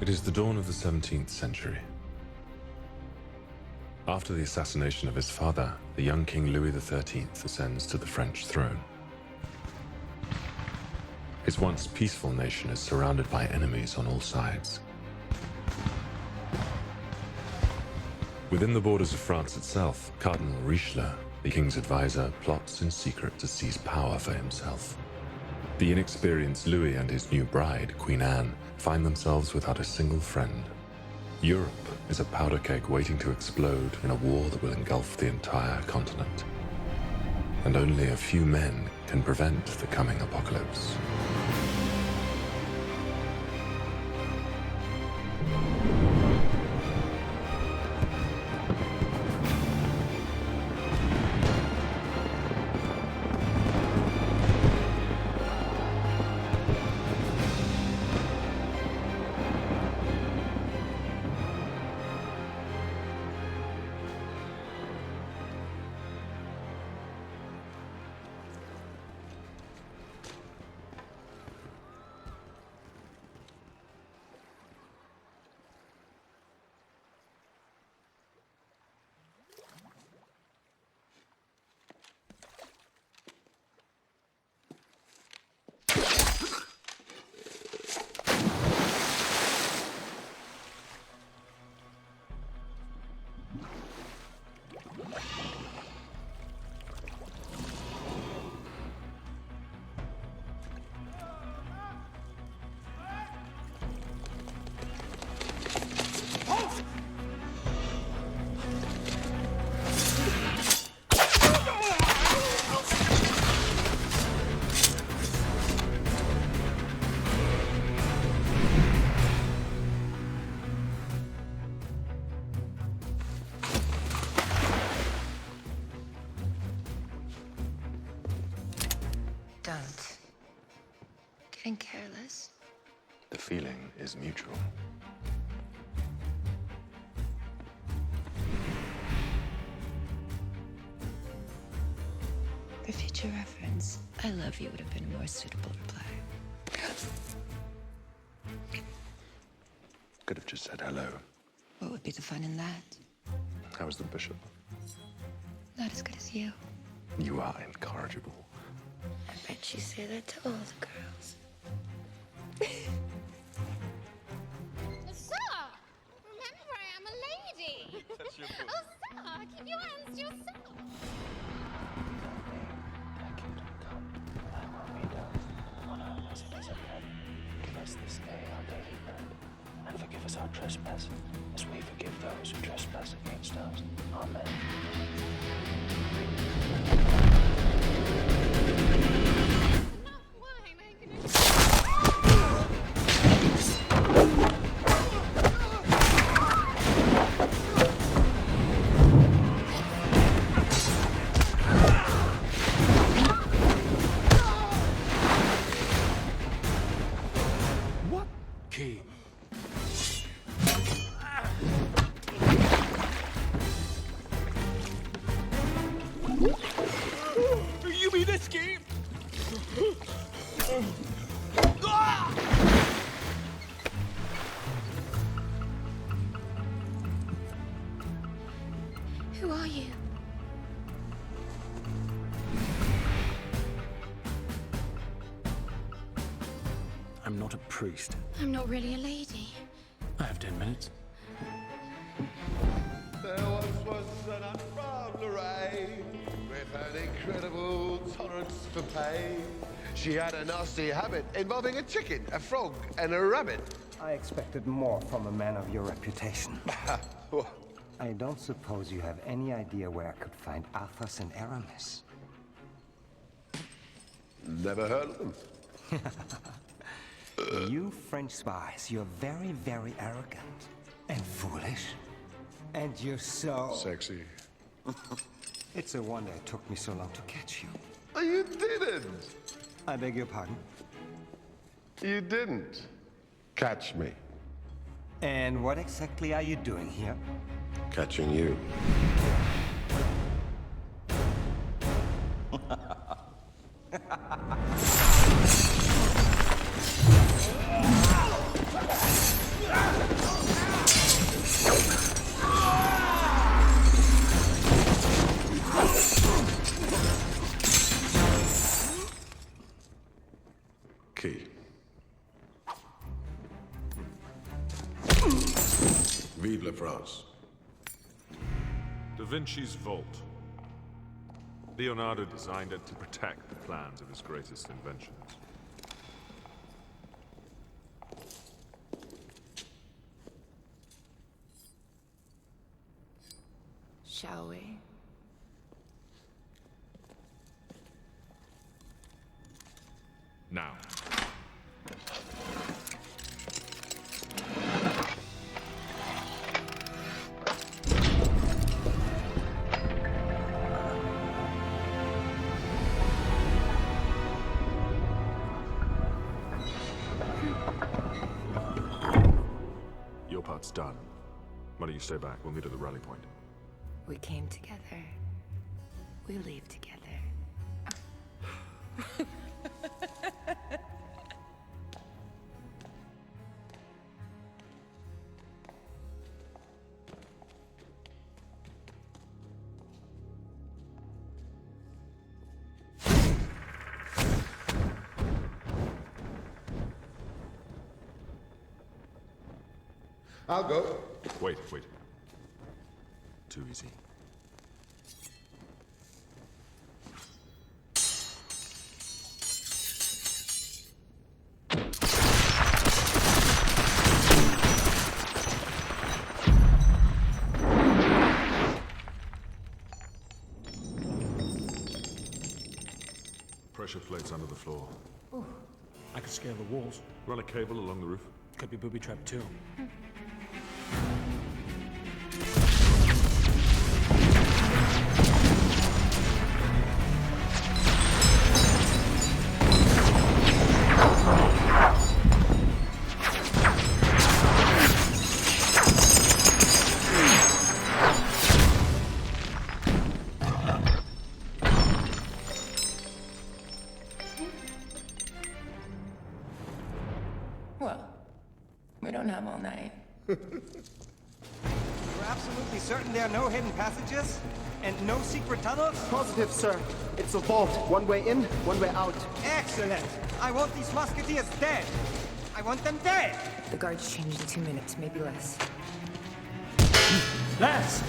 It is the dawn of the 17th century. After the assassination of his father, the young King Louis XIII ascends to the French throne. His once peaceful nation is surrounded by enemies on all sides. Within the borders of France itself, Cardinal Richelieu, the king's advisor, plots in secret to seize power for himself. The inexperienced Louis and his new bride, Queen Anne, find themselves without a single friend. Europe is a powder keg waiting to explode in a war that will engulf the entire continent. And only a few men can prevent the coming apocalypse. Don't. Getting careless. The feeling is mutual. For future reference, I love you would have been a more suitable reply. Could have just said hello. What would be the fun in that? How was the bishop? Not as good as you. You are incorrigible. I bet you say that to all the girls. Sir! Remember, I am a lady! That's your book. Oh, sir! Keep your hands to yourself! Thy kingdom come, thy will be done, on earth as it is in heaven. Give us this day our daily bread, and forgive us our trespasses, as we forgive those who trespass against us. Amen. Enough wine, I can... What king? You mean this game? Who are you? I'm not a priest. I'm not really a lady. I have 10 minutes. There was an unproud Lorraine with an incredible tolerance for pain. She had a nasty habit involving a chicken, a frog, and a rabbit. I expected more from a man of your reputation. I don't suppose you have any idea where I could find Athos and Aramis. Never heard of them. You French spies, you're very, very arrogant. And foolish. And you're so... Sexy. It's a wonder it took me so long to catch you. Oh, you didn't. I beg your pardon? You didn't catch me. And what exactly are you doing here? Catching you. Key. Vive la France. Da Vinci's vault. Leonardo designed it to protect the plans of his greatest inventions. Shall we? Now. Your part's done. Why don't you stay back? We'll meet at the rally point. We came together. We leave together. I'll go. Wait. Too easy. Pressure plates under the floor. Ooh. I could scale the walls. Run a cable along the roof. Could be booby-trapped too. Well, we don't have all night. You're absolutely certain there are no hidden passages? And no secret tunnels? Positive, sir. It's a vault. One way in, one way out. Excellent! I want these musketeers dead! I want them dead! The guards change in 2 minutes, maybe less. Less!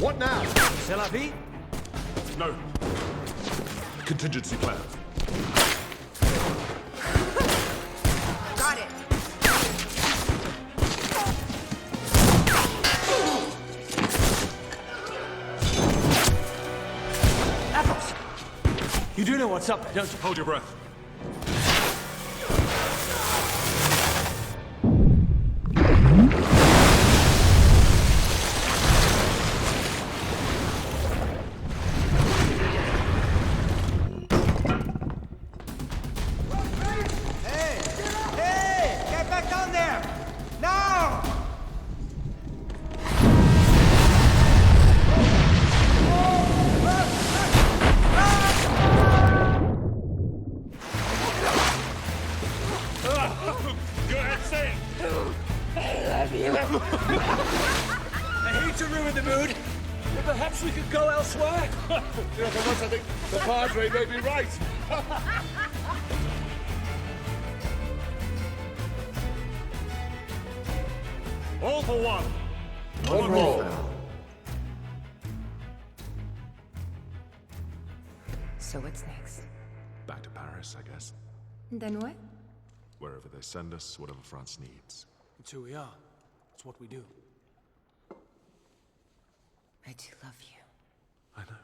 What now? C'est la vie? No. Contingency plan. Got it! Athos! You do know what's up there, don't you? Hold your breath. Hey! Get back down there! Now! Go ahead, say it. I hate to ruin the mood, but perhaps we could go elsewhere. For once, I think the Padre may be right. All for one. One more. So what's next? Back to Paris, I guess. Then what? Wherever they send us, whatever France needs. It's who we are. It's what we do. I do love you. I know.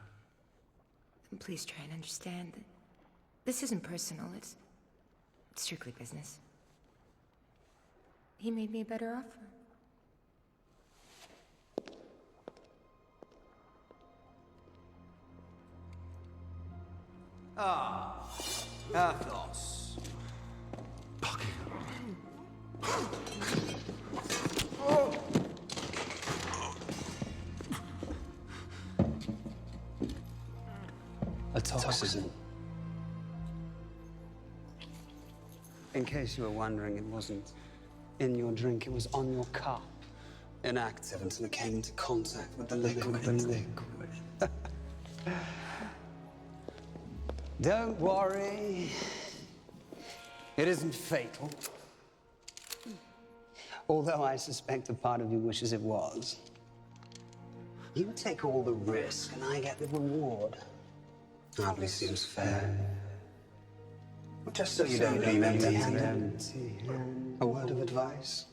And please try and understand that this isn't personal, it's strictly business. He made me a better offer. Ah, Athos. A toxin. In case you were wondering, it wasn't in your drink, it was on your cup. Inactive until it came into contact with the liquid. Don't worry. It isn't fatal. Although I suspect a part of you wishes it was. You take all the risk and I get the reward. Hardly seems fair. Just so you don't leave empty-handed. A word of advice?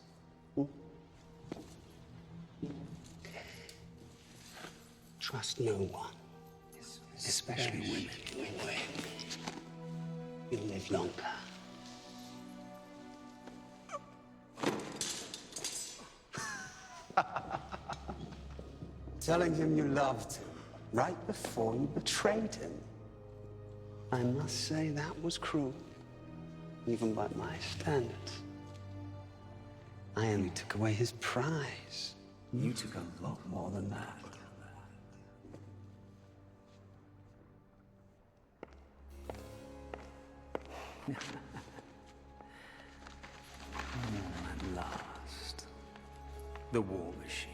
Trust no one, especially women. You'll live longer. Telling him you loved him right before you betrayed him. I must say that was cruel, even by my standards. I only took away his prize. You took a lot more than that. At last, the war machine.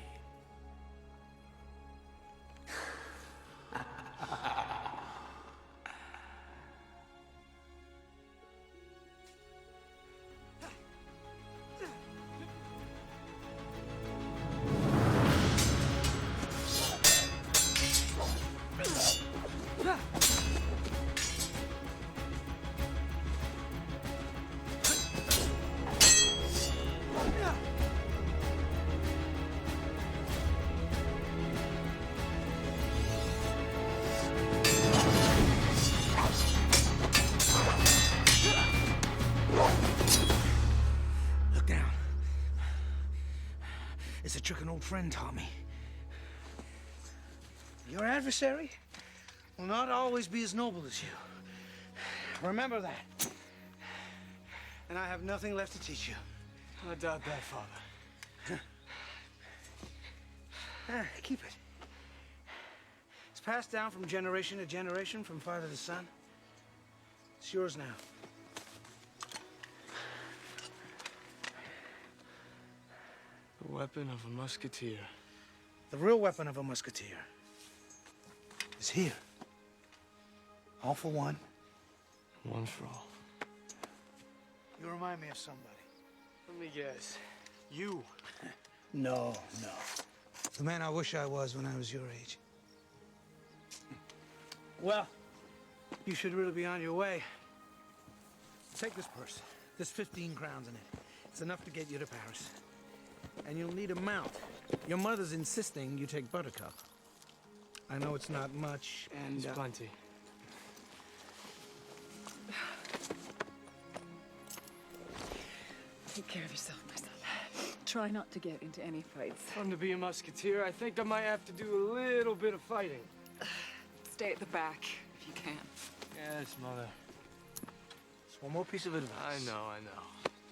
It's a trick an old friend taught me. Your adversary will not always be as noble as you. Remember that. And I have nothing left to teach you. I doubt that, Father. Keep it. It's passed down from generation to generation, from father to son. It's yours now. The weapon of a musketeer. The real weapon of a musketeer is here. All for one. One for all. You remind me of somebody. Let me guess. You. No. The man I wish I was when I was your age. Well, you should really be on your way. Take this purse. There's 15 crowns in it. It's enough to get you to Paris. And you'll need a mount. Your mother's insisting you take Buttercup. I know it's not much, and... It's plenty. Take care of yourself, my son. Try not to get into any fights. Fun to be a musketeer. I think I might have to do a little bit of fighting. Stay at the back, if you can. Yes, Mother. Just one more piece of advice. I know.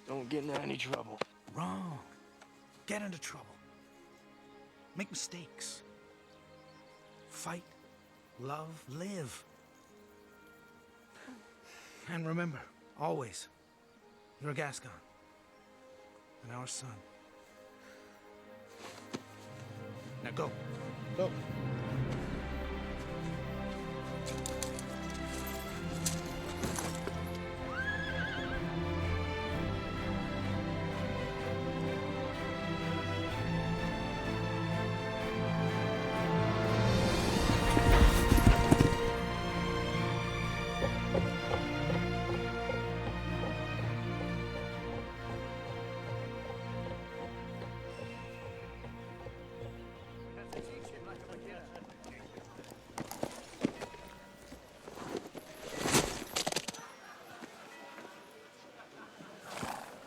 Don't get into any trouble. Wrong. Get into trouble. Make mistakes. Fight, love, live. And remember, always, you're a Gascon. And our son. Now go. Go.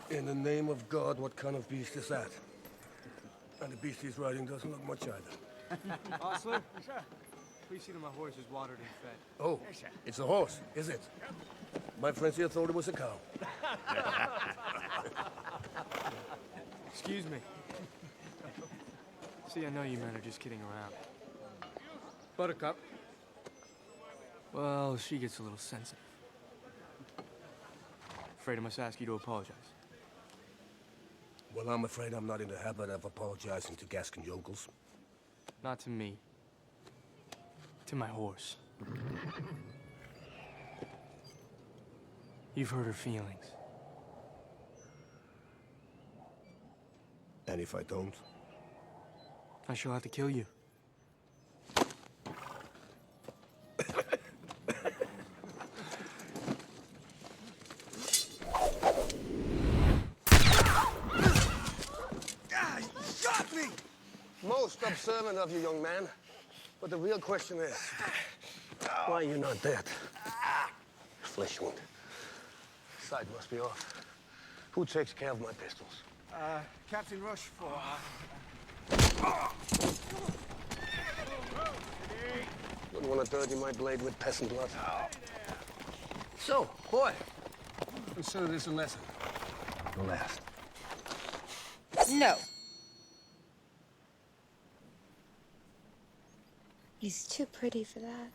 In the name of God, what kind of beast is that? And the beast he's riding doesn't look much either. Ostler? Please see that my horse is watered and fed. Oh, it's a horse, is it? My friends here thought it was a cow. Excuse me. See, I know you men are just kidding around. Buttercup. Well, she gets a little sensitive. Afraid I must ask you to apologize. Well, I'm afraid I'm not in the habit of apologizing to Gascon yokels. Not to me. To my horse. You've hurt her feelings. And if I don't? I shall have to kill you. Got me! Most observant of you, young man. But the real question is, why are you not dead? Flesh wound. Sight must be off. Who takes care of my pistols? Captain Rush for... Wouldn't want to dirty my blade with peasant blood. So, boy, consider this a lesson. The last. No. He's too pretty for that.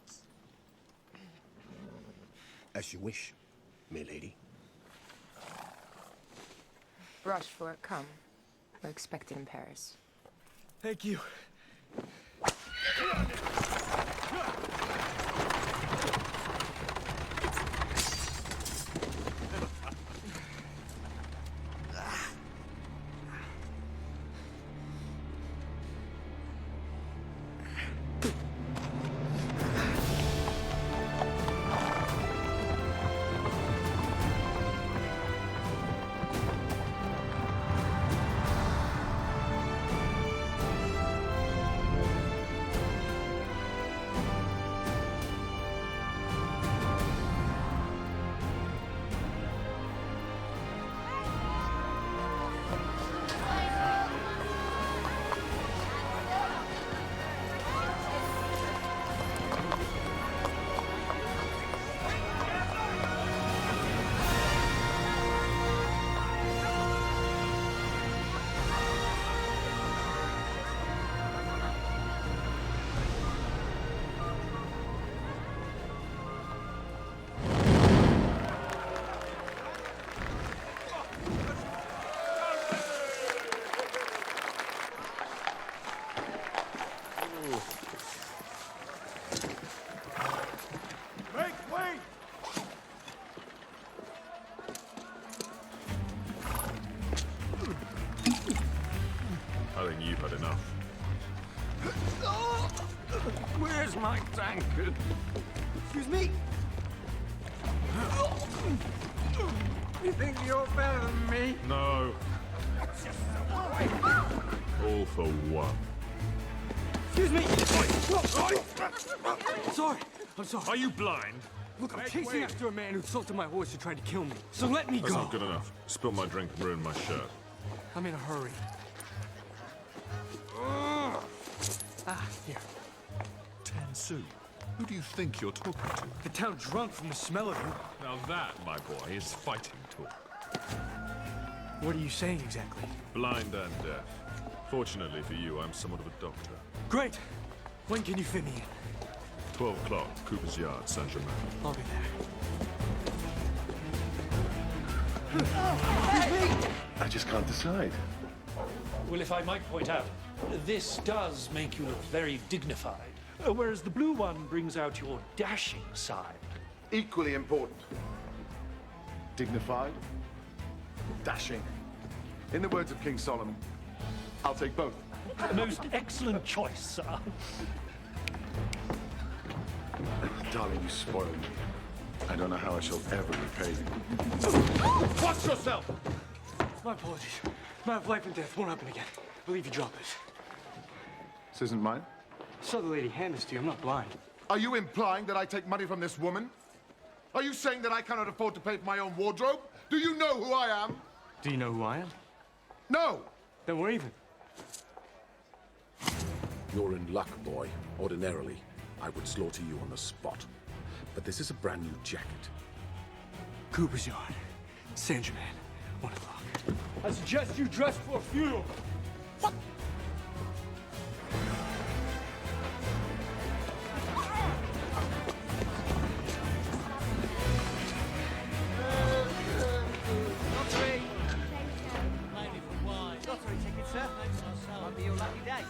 As you wish, milady. Rochefort, come. We're expected in Paris. Thank you. I think you've had enough. Where's my tankard? Excuse me? You think you're better than me? No. All for one. Excuse me! Sorry, I'm sorry. Are you blind? Look, I'm chasing after a man who assaulted my horse and tried to kill me. So let me That's go. not good enough. Spilt my drink and ruined my shirt. I'm in a hurry. Here. 10 sous. Who do you think you're talking to? The town drunk from the smell of you. Now that, my boy, is fighting talk. What are you saying exactly? Blind and deaf. Fortunately for you, I'm somewhat of a doctor. Great. When can you fit me in? 12 o'clock, Cooper's Yard, Saint-Germain. I'll be there. I just can't decide. Well, if I might point out, this does make you look very dignified, whereas the blue one brings out your dashing side. Equally important. Dignified, dashing. In the words of King Solomon, I'll take both. A most excellent choice, sir. Darling, you spoiled me. I don't know how I shall ever repay you. Watch yourself! My apologies. Matter of life and death won't happen again. I believe you drop this. This isn't mine? So the lady hand this to you. I'm not blind. Are you implying that I take money from this woman? Are you saying that I cannot afford to pay for my own wardrobe? Do you know who I am? Do you know who I am? No! Then we're even. You're in luck, boy. Ordinarily, I would slaughter you on the spot. But this is a brand new jacket. Cooper's Yard. Saint-Germain. 1 o'clock. I suggest you dress for a funeral. What? Lottery! Mainly for wine. Lottery ticket, sir. Might be your lucky day.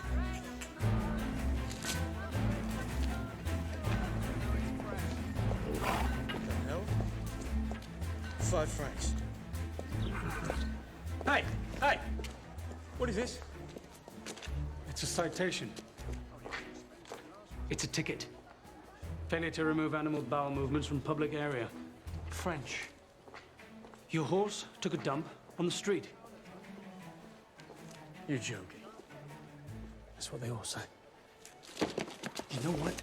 5 francs. Hey! Hey! What is this? It's a citation. It's a ticket. Failure to remove animal bowel movements from public area. French. Your horse took a dump on the street. You're joking. That's what they all say. You know what?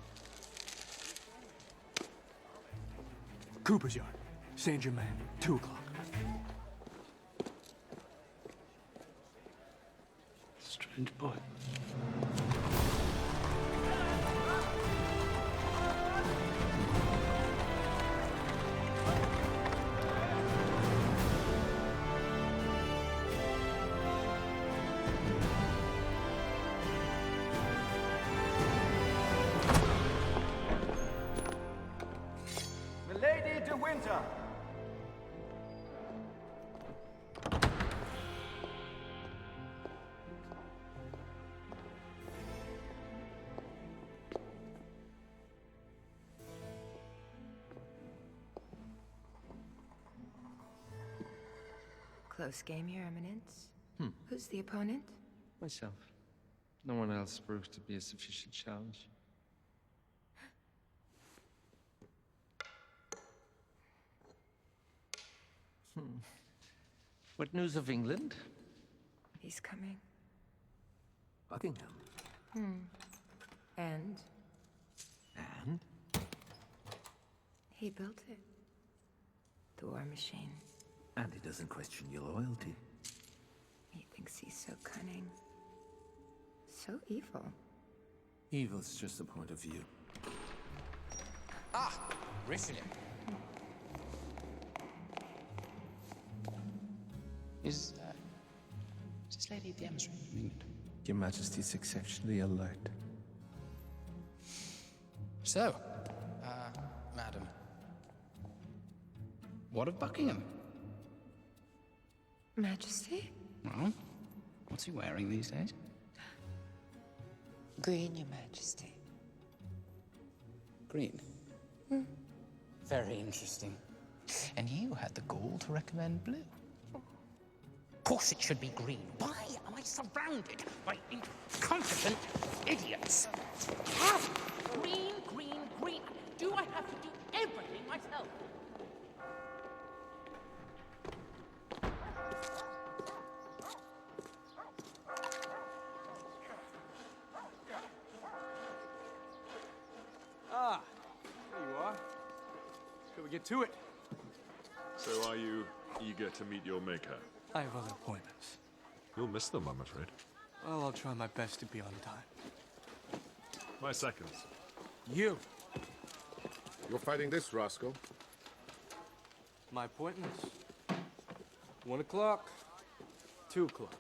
Cooper's Yard, Saint Germain, 2 o'clock. Strange boy. Milady de Winter. Close game, Your Eminence. Who's the opponent? Myself. No one else proved to be a sufficient challenge. What news of England? He's coming. Buckingham. And And? he built it. The war machine. And he doesn't question your loyalty. He thinks he's so cunning. So evil. Evil's just a point of view. Ah, Richelieu. Is this Lady Diem's from England? Your Majesty's exceptionally alert. So, madam, what of Buckingham? Majesty? Well, what's he wearing these days? Green, Your Majesty. Green. Very interesting. And you had the gall to recommend blue. Of course it should be green. Why am I surrounded by incompetent idiots? Green, green, green. Do I have to do everything myself? Ah, there you are. Shall we get to it? So are you eager to meet your maker? I have other appointments. You'll miss them, I'm afraid. Well, I'll try my best to be on time. My seconds. You. You're fighting this rascal? My appointments. 1 o'clock. 2 o'clock.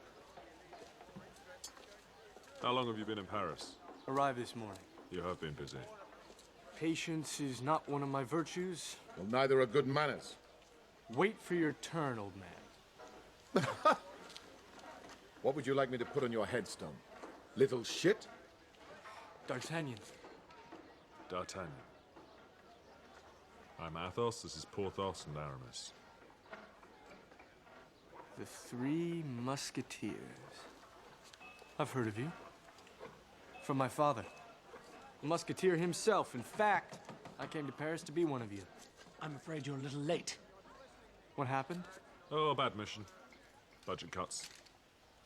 How long have you been in Paris? Arrived this morning. You have been busy. Patience is not one of my virtues. Well, neither are good manners. Wait for your turn, old man. What would you like me to put on your headstone? Little shit? D'Artagnan. D'Artagnan. I'm Athos, this is Porthos and Aramis. The 3 Musketeers. I've heard of you. From my father. A musketeer himself. In fact, I came to Paris to be one of you. I'm afraid you're a little late. What happened? Oh, a bad mission. Budget cuts.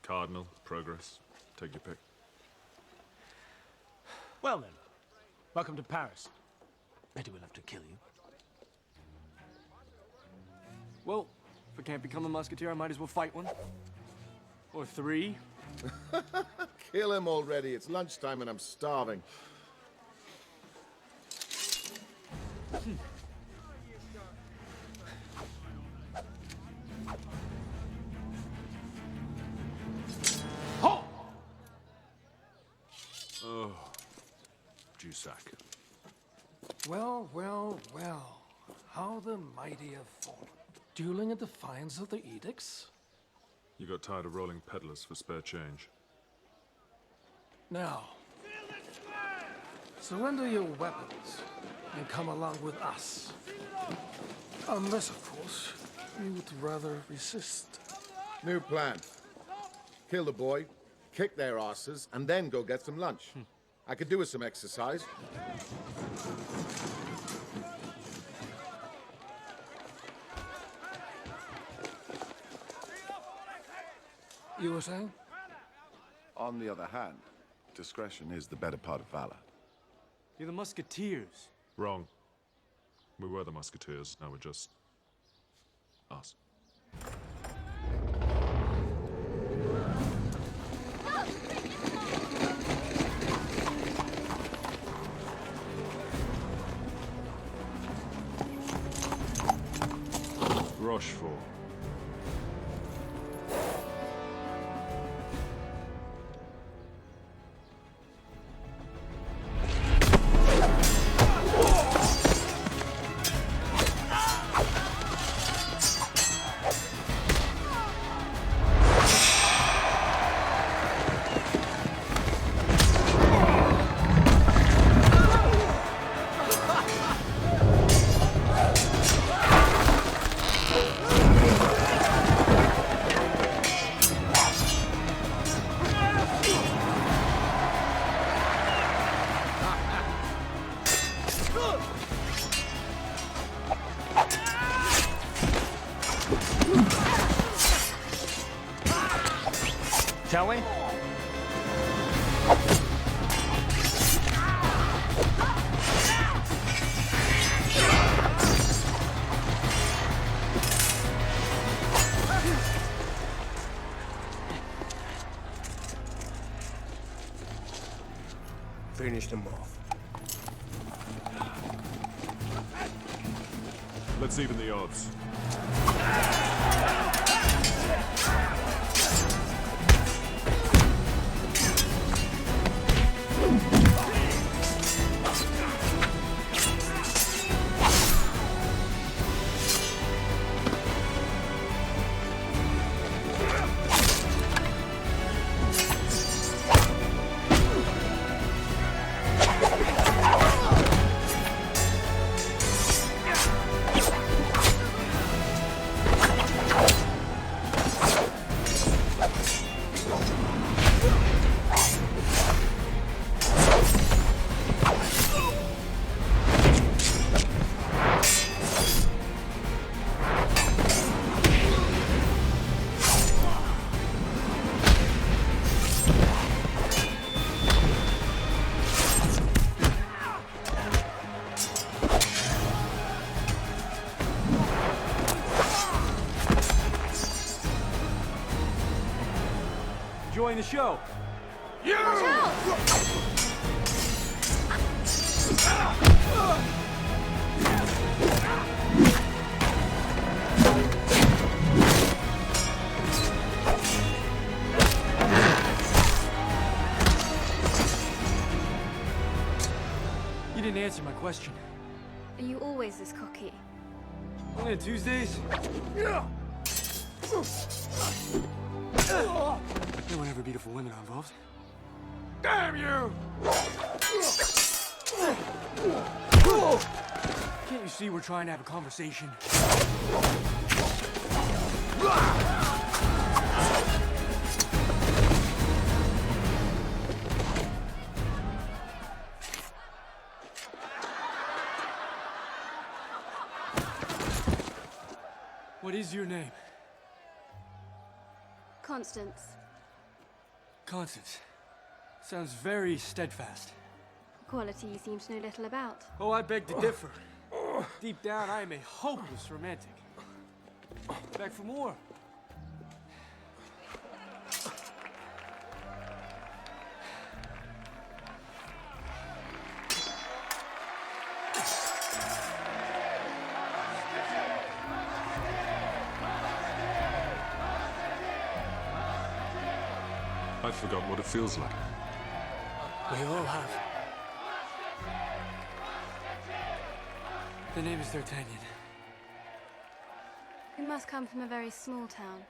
Cardinal, progress. Take your pick. Well then, welcome to Paris. Betty will have to kill you. Well, if I can't become a musketeer, I might as well fight one. Or 3. Kill him already. It's lunchtime and I'm starving. Oh! Oh, Jussac. Well, well, well. How the mighty have fallen. Dueling in defiance of the edicts? You got tired of rolling peddlers for spare change. Now, surrender your weapons and come along with us. Unless, of course, We would rather resist. New plan. Kill the boy, kick their asses, and then go get some lunch. I could do with some exercise. You were saying? On the other hand, discretion is the better part of valor. You're the Musketeers. Wrong. We were the Musketeers, now we're just... us. Rochefort. Shall we? Finish them off. Let's even the odds. Enjoying the show? You didn't answer my question. Are you always this cocky? Only on Tuesdays? There were never beautiful women involved. Damn you! Can't you see we're trying to have a conversation? What is your name? Constance. Constance. Sounds very steadfast. A quality you seem to know little about. Oh, I beg to differ. Deep down, I am a hopeless romantic. Back for more. I've forgotten what it feels like. We all have. The name is D'Artagnan. You must come from a very small town.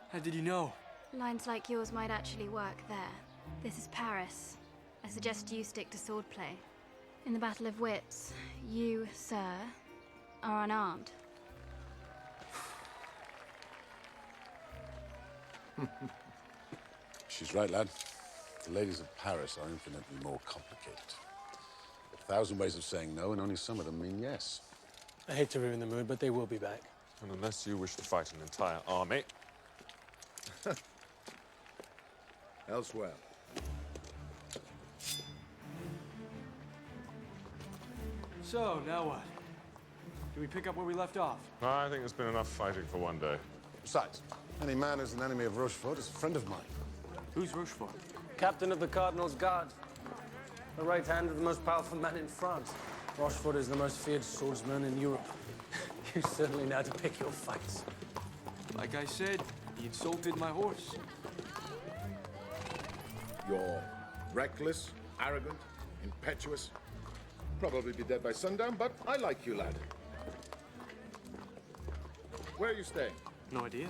How did you know? Lines like yours might actually work there. This is Paris. I suggest you stick to swordplay. In the Battle of Wits, you, sir, are unarmed. She's right, lad. The ladies of Paris are infinitely more complicated. 1,000 ways of saying no, and only some of them mean yes. I hate to ruin the mood, but they will be back. And unless you wish to fight an entire army... Elsewhere. So, now what? Do we pick up where we left off? I think there's been enough fighting for one day. Besides, any man who's an enemy of Rochefort is a friend of mine. Who's Rochefort? Captain of the Cardinal's Guard. The right hand of the most powerful man in France. Rochefort is the most feared swordsman in Europe. You certainly know how to pick your fights. Like I said, he insulted my horse. You're reckless, arrogant, impetuous. Probably be dead by sundown, but I like you, lad. Where are you staying? No idea.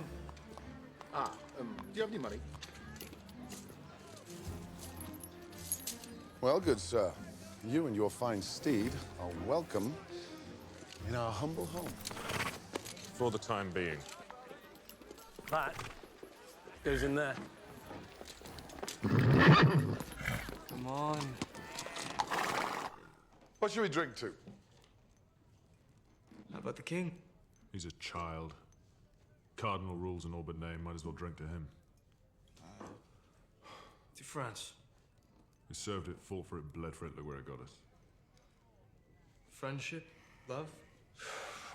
Do you have any money? Well, good sir, you and your fine steed are welcome in our humble home. For the time being. That goes in there. Come on. What should we drink to? How about the king? He's a child. Cardinal rules an all but name, might as well drink to him. To France. We served it, fought for it, bled for it, look where it got us. Friendship? Love?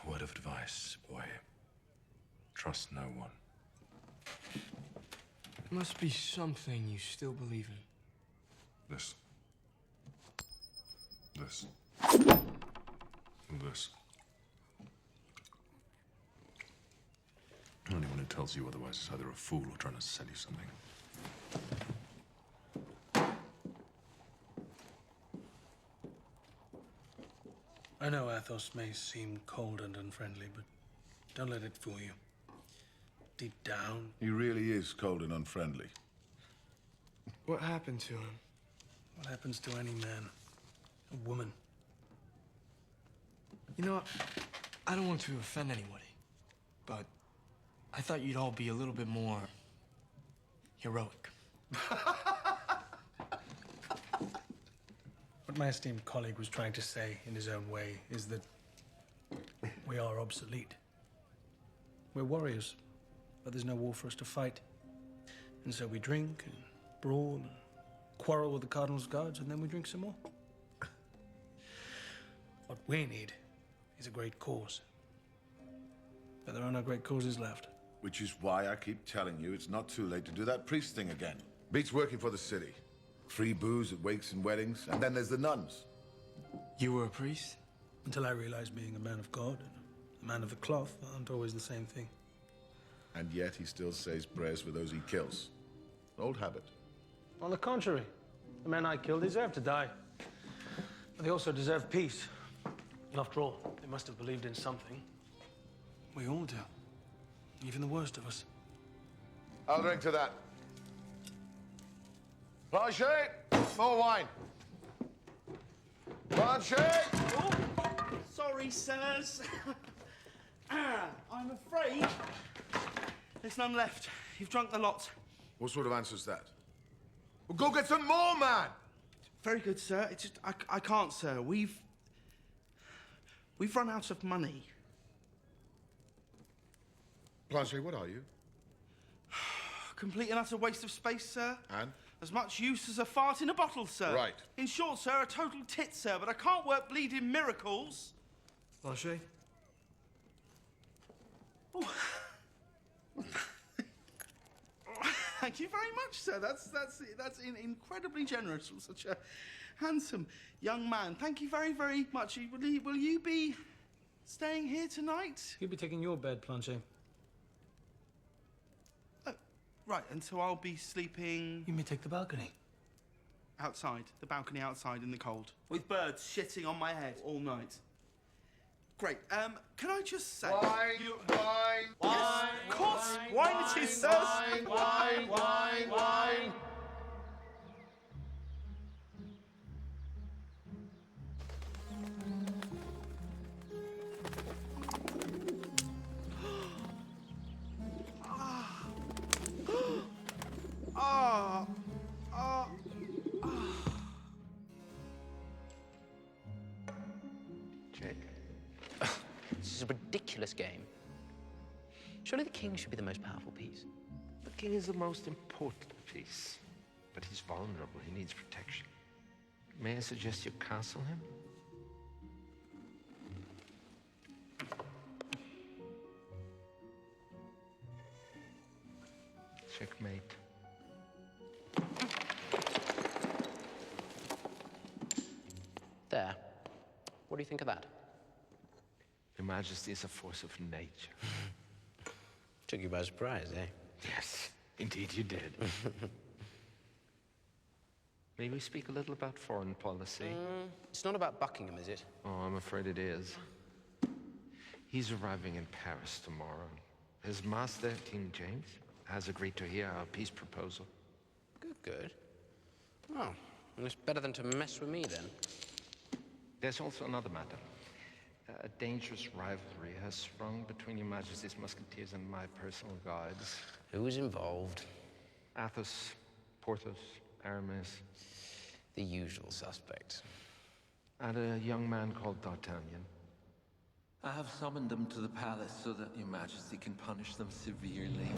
Word of advice, boy. Trust no one. Must be something you still believe in. This. This. And this. Anyone who tells you otherwise is either a fool or trying to sell you something. I know Athos may seem cold and unfriendly, but don't let it fool you. Deep down... He really is cold and unfriendly. What happened to him? What happens to any man? A woman. You know, I don't want to offend anybody, but I thought you'd all be a little bit more heroic. What my esteemed colleague was trying to say in his own way is that we are obsolete. We're warriors, but there's no war for us to fight. And so we drink and brawl and quarrel with the Cardinal's guards, and then we drink some more. What we need is a great cause. But there are no great causes left. Which is why I keep telling you it's not too late to do that priest thing again. Beats working for the city. Free booze at wakes and weddings, and then there's the nuns. You were a priest? Until I realized being a man of God and a man of the cloth aren't always the same thing. And yet he still says prayers for those he kills. Old habit. On the contrary, the men I killed deserve to die. But they also deserve peace. And after all, they must have believed in something. We all do. Even the worst of us. I'll drink to that. Planchet, more wine. Planchet! Oh, sorry, sirs. I'm afraid there's none left. You've drunk the lot. What sort of answer's that? Well, go get some more, man! Very good, sir. It's just I can't, sir. We've run out of money. Planchet, what are you? Complete and utter waste of space, sir. And? As much use as a fart in a bottle, sir. Right. In short, sir, a total tit, sir, but I can't work bleeding miracles. Planchet? Oh. Thank you very much, sir. That's incredibly generous from such a handsome young man. Thank you very, very much. Will you be staying here tonight? You'll be taking your bed, Planchet. Right, and so I'll be sleeping... You may take the balcony. Outside. The balcony outside in the cold. With birds shitting on my head all night. Great. Can I just say... Wine! Yes, of course! Wine it is, sirs! Wine! Jake. This is a ridiculous game. Surely the king should be the most powerful piece. The king is the most important piece, but he's vulnerable. He needs protection. May I suggest you castle him? Checkmate. There. What do you think of that? Your Majesty is a force of nature. Took you by surprise, eh? Yes, indeed you did. May we speak a little about foreign policy? It's not about Buckingham, is it? Oh, I'm afraid it is. He's arriving in Paris tomorrow. His master, King James, has agreed to hear our peace proposal. Good. Oh, well, it's better than to mess with me, then. There's also another matter. A dangerous rivalry has sprung between Your Majesty's musketeers and my personal guards. Who's involved? Athos, Porthos, Aramis. The usual suspects. And a young man called D'Artagnan. I have summoned them to the palace so that Your Majesty can punish them severely.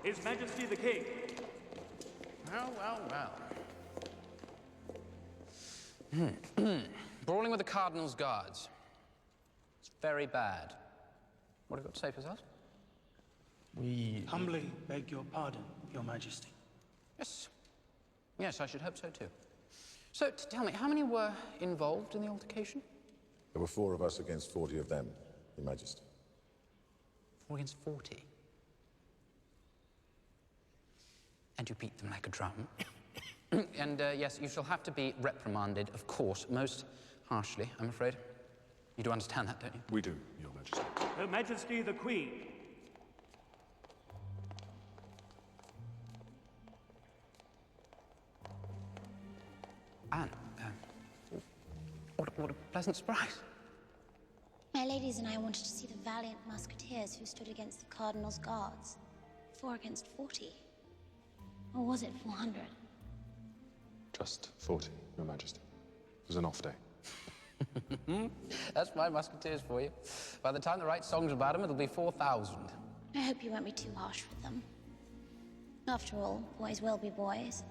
His Majesty the King. Well. Brawling with the Cardinal's guards. It's very bad. What have you got to say for yourself? We humbly beg your pardon, Your Majesty. Yes, I should hope so too. So, tell me, how many were involved in the altercation? There were 4 of us against 40 of them, Your Majesty. 4 against 40? And you beat them like a drum. And yes, you shall have to be reprimanded, of course, most harshly, I'm afraid. You do understand that, don't you? We do, Your Majesty. Her Majesty the Queen. Anne, what a pleasant surprise. My ladies and I wanted to see the valiant musketeers who stood against the Cardinal's guards. 4 against 40. Or was it 400? Just 40, Your Majesty. It was an off day. That's my musketeers for you. By the time the right song's about them, it'll be 4,000. I hope you won't be too harsh with them. After all, boys will be boys.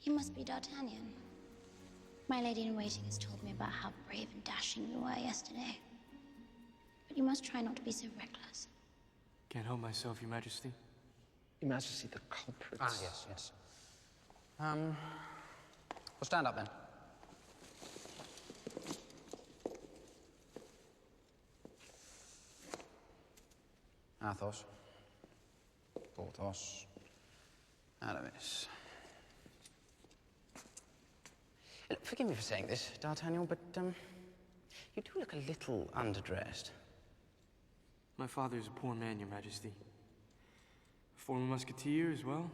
You must be D'Artagnan. My lady-in-waiting has told me about how brave and dashing you were yesterday. But you must try not to be so reckless. Can't help myself, Your Majesty. Your Majesty, the culprits. Ah, yes. Well, stand up then. Athos. Porthos. Aramis. Look, forgive me for saying this, D'Artagnan, but, you do look a little underdressed. My father's a poor man, Your Majesty. A former musketeer as well.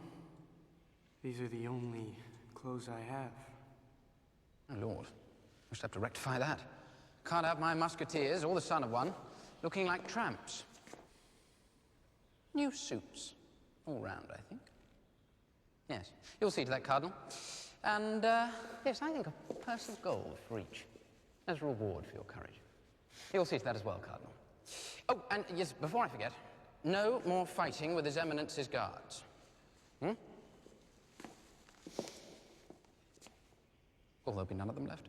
These are the only clothes I have. Oh, Lord. I should have to rectify that. Can't have my musketeers, or the son of one, looking like tramps. New suits. All round, I think. Yes. You'll see to that, Cardinal. And, yes, I think a purse of gold for each as a reward for your courage. You'll see to that as well, Cardinal. Oh, and yes, before I forget, no more fighting with His Eminence's guards. Or there'll be none of them left.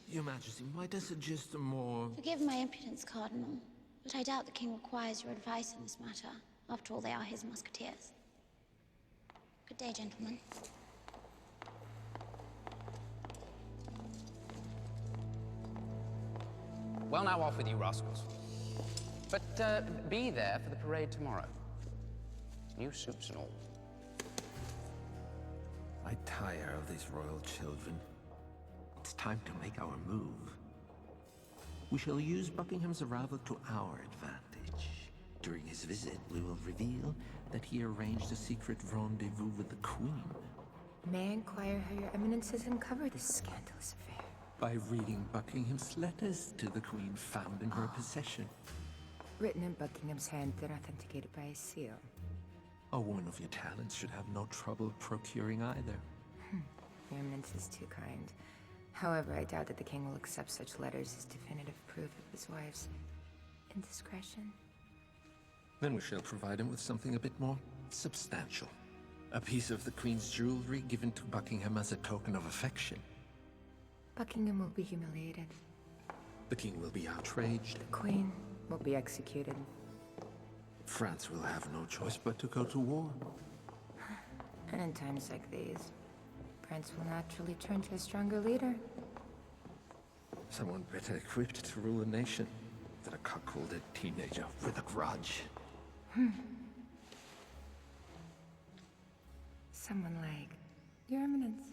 Your Majesty, might I suggest a more... Forgive my impudence, Cardinal, but I doubt the King requires your advice in this matter. After all, they are his musketeers. Good day, gentlemen. Well, now off with you, rascals. But be there for the parade tomorrow. New suits and all. I tire of these royal children. It's time to make our move. We shall use Buckingham's arrival to our advantage. During his visit, we will reveal that he arranged a secret rendezvous with the Queen. May I inquire how your eminence has uncovered this scandalous affair? By reading Buckingham's letters to the Queen found in her possession. Written in Buckingham's hand, then authenticated by a seal. A woman of your talents should have no trouble procuring either. Your eminence is too kind. However, I doubt that the king will accept such letters as definitive proof of his wife's indiscretion. Then we shall provide him with something a bit more substantial. A piece of the Queen's jewelry given to Buckingham as a token of affection. Buckingham will be humiliated. The king will be outraged. The Queen will be executed. France will have no choice but to go to war. And in times like these, France will naturally turn to a stronger leader. Someone better equipped to rule a nation than a cuckolded teenager with a grudge. Someone like your eminence.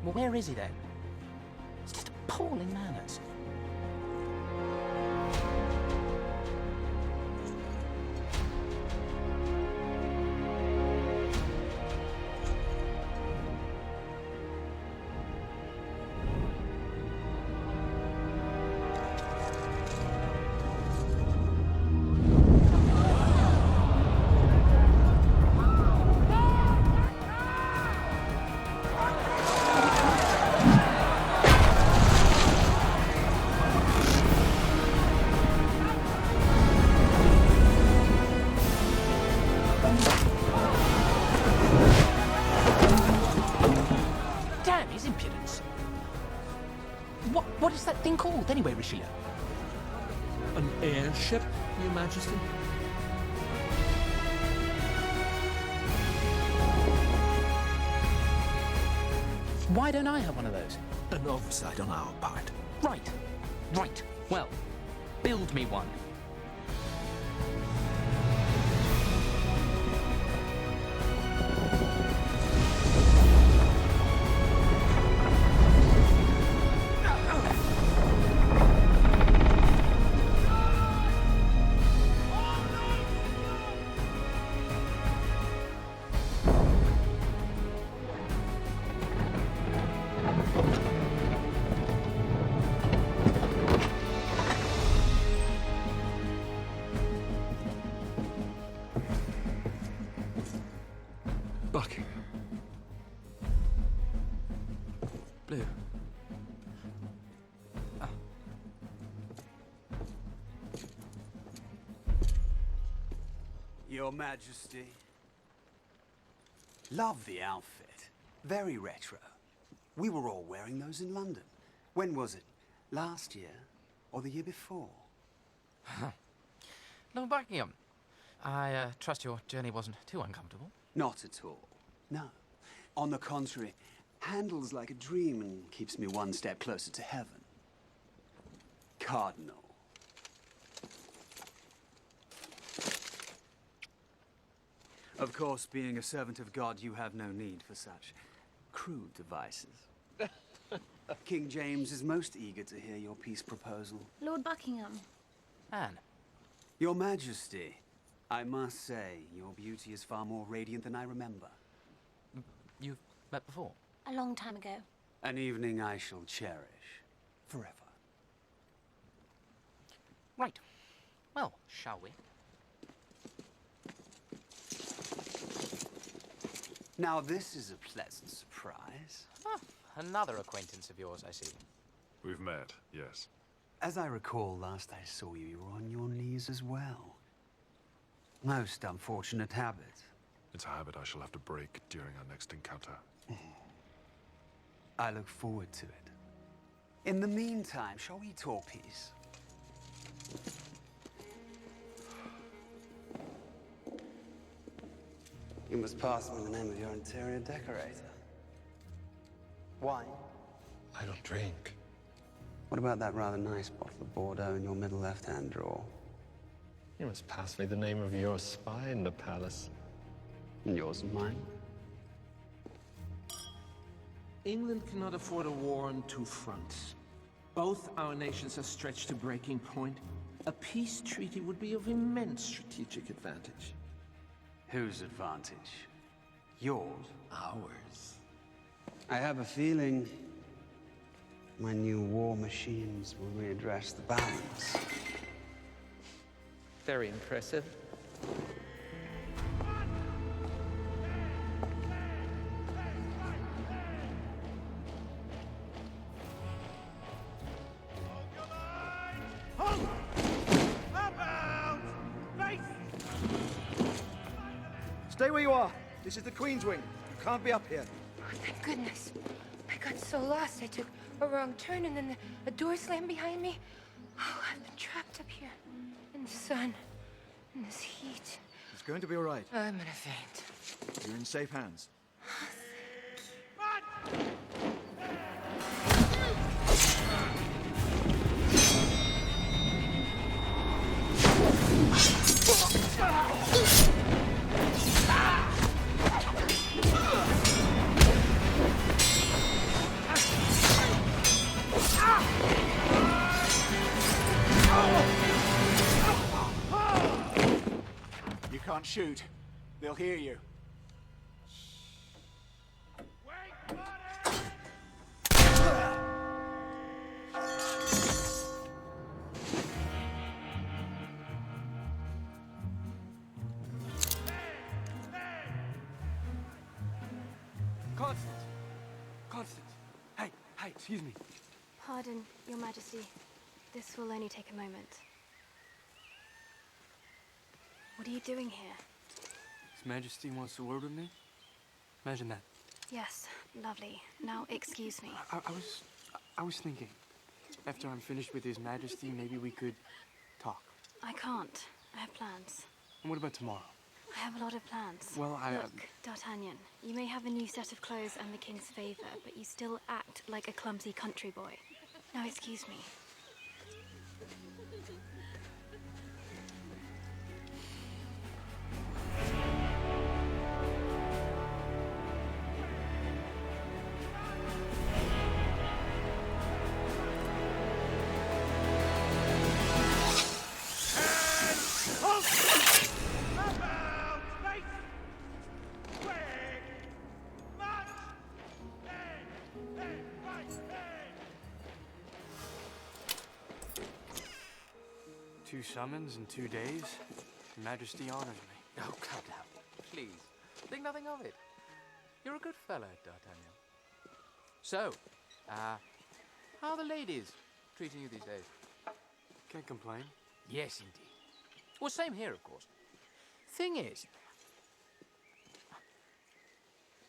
Well, where is he then? It's just appalling manners. What is that thing called, anyway, Richelieu? An airship, Your Majesty? Why don't I have one of those? An oversight on our part. Right. Well, build me one. Buckingham. Blue. Your Majesty. Love the outfit. Very retro. We were all wearing those in London. When was it? Last year? Or the year before? Lord Buckingham, I trust your journey wasn't too uncomfortable. Not at all. No. On the contrary, handles like a dream and keeps me one step closer to heaven. Cardinal. Of course, being a servant of God, you have no need for such crude devices. King James is most eager to hear your peace proposal. Lord Buckingham. Anne. Your Majesty, I must say, your beauty is far more radiant than I remember. You've met before? A long time ago. An evening I shall cherish forever. Right. Well, shall we? Now this is a pleasant surprise. Ah, another acquaintance of yours, I see. We've met, yes. As I recall, last I saw you, you were on your knees as well. Most unfortunate habit. It's a habit I shall have to break during our next encounter. I look forward to it. In the meantime, shall we talk peace? You must pass me the name of your interior decorator. Wine? I don't drink. What about that rather nice bottle of Bordeaux in your middle left-hand drawer? You must pass me the name of your spy in the palace. And yours and mine? England cannot afford a war on two fronts. Both our nations are stretched to breaking point. A peace treaty would be of immense strategic advantage. Whose advantage? Yours? Ours. I have a feeling my new war machines will readdress the balance. Very impressive. Stay where you are. This is the Queen's Wing. You can't be up here. Oh, thank goodness. I got so lost, I took a wrong turn and then a door slammed behind me. Oh, I've been trapped up here in the sun, in this heat. It's going to be all right. I'm gonna faint. You're in safe hands. You can't shoot. They'll hear you. Constance! Constance! Hey, excuse me. Pardon, Your Majesty. This will only take a moment. What are you doing here? His Majesty wants a word with me? Imagine that. Yes, lovely. Now, excuse me. I was thinking, after I'm finished with His Majesty, maybe we could talk. I can't. I have plans. And what about tomorrow? I have a lot of plans. Well, Look, D'Artagnan, you may have a new set of clothes and the King's favor, but you still act like a clumsy country boy. Now, excuse me. Two summons in 2 days. Your Majesty honors me. Oh, calm down, please. Think nothing of it. You're a good fellow, D'Artagnan. So, how are the ladies treating you these days? Can't complain. Yes, indeed. Well, same here, of course. Thing is,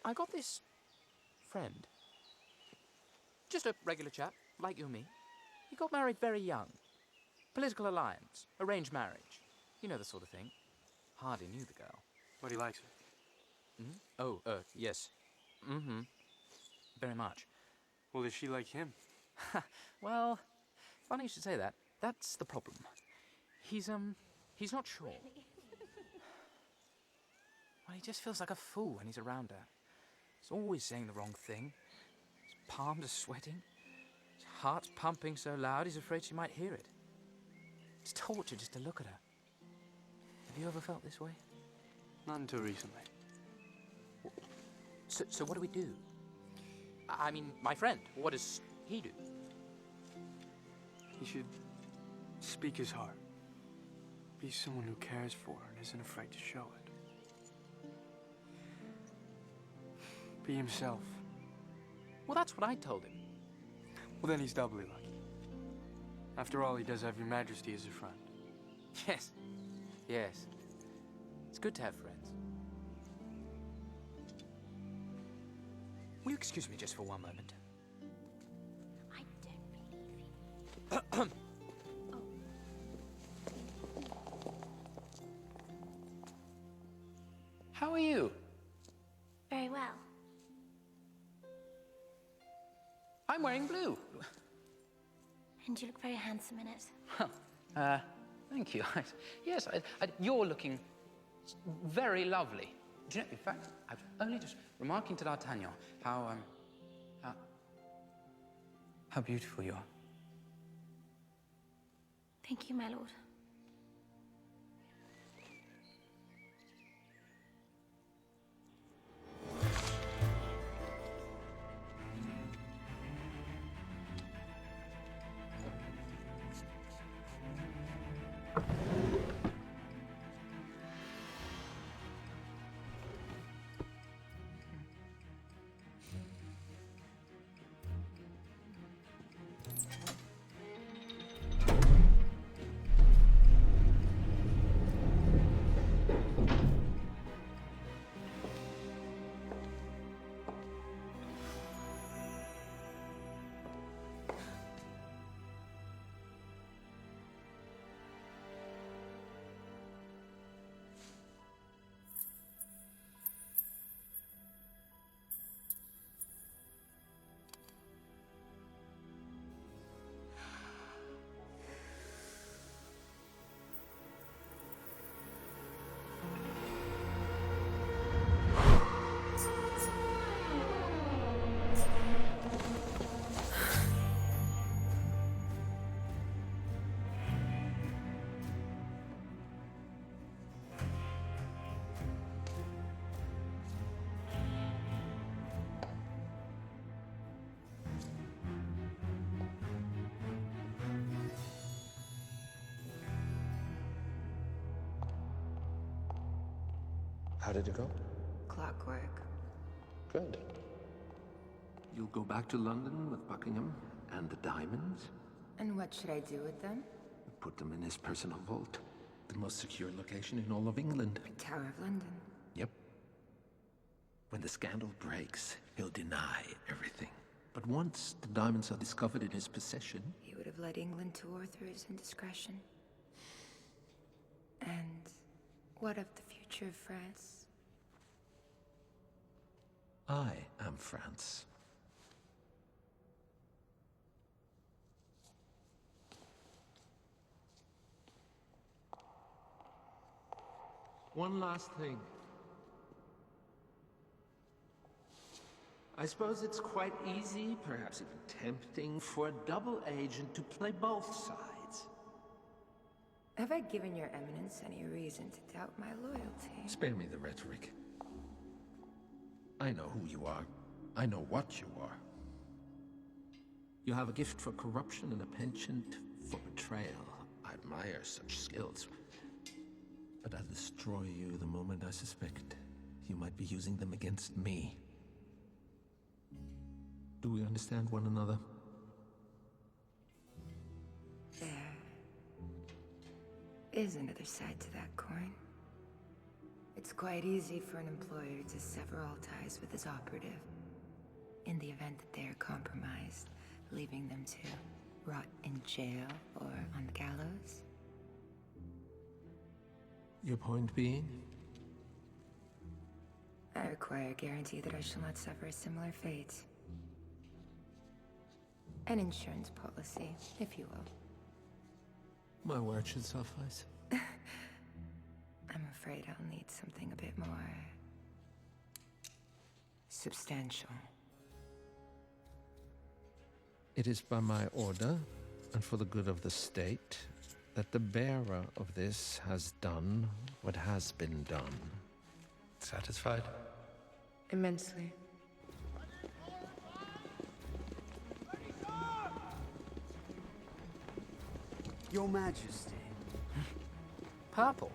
I got this friend. Just a regular chap, like you and me. He got married very young. Political alliance, arranged marriage. You know the sort of thing. Hardly knew the girl. But he likes her. Mm-hmm. Oh, yes. Mm-hmm. Very much. Well, does she like him? Well, funny you should say that. That's the problem. He's not sure. Well, he just feels like a fool when he's around her. He's always saying the wrong thing. His palms are sweating. His heart's pumping so loud he's afraid she might hear it. It's torture just to look at her. Have you ever felt this way? Not until recently. So what do we do? I mean, my friend, what does he do? He should speak his heart. Be someone who cares for her and isn't afraid to show it. Be himself. Well, that's what I told him. Well, then he's doubly lucky. After all, he does have Your Majesty as a friend. Yes. Yes. It's good to have friends. Will you excuse me just for one moment? I don't believe How are you? Very well. I'm wearing blue. And you look very handsome in it. Thank you. Yes, you're looking very lovely. Do you know, in fact, I was only just remarking to D'Artagnan how beautiful you are. Thank you, my lord. How did it go? Clockwork. Good. You'll go back to London with Buckingham and the diamonds? And what should I do with them? Put them in his personal vault. The most secure location in all of England. The Tower of London. Yep. When the scandal breaks, he'll deny everything. But once the diamonds are discovered in his possession... He would have led England to war through his indiscretion. And what of the future of France? I am France. One last thing. I suppose it's quite easy, perhaps even tempting, for a double agent to play both sides. Have I given your eminence any reason to doubt my loyalty? Spare me the rhetoric. I know who you are. I know what you are. You have a gift for corruption and a penchant for betrayal. I admire such skills. But I'll destroy you the moment I suspect you might be using them against me. Do we understand one another? There is another side to that coin. It's quite easy for an employer to sever all ties with his operative in the event that they are compromised, leaving them to rot in jail or on the gallows. Your point being? I require a guarantee that I shall not suffer a similar fate. An insurance policy, if you will. My word should suffice. I'm afraid I'll need something a bit more substantial. It is by my order, and for the good of the state, that the bearer of this has done what has been done. Satisfied? Immensely. Your Majesty. Purple.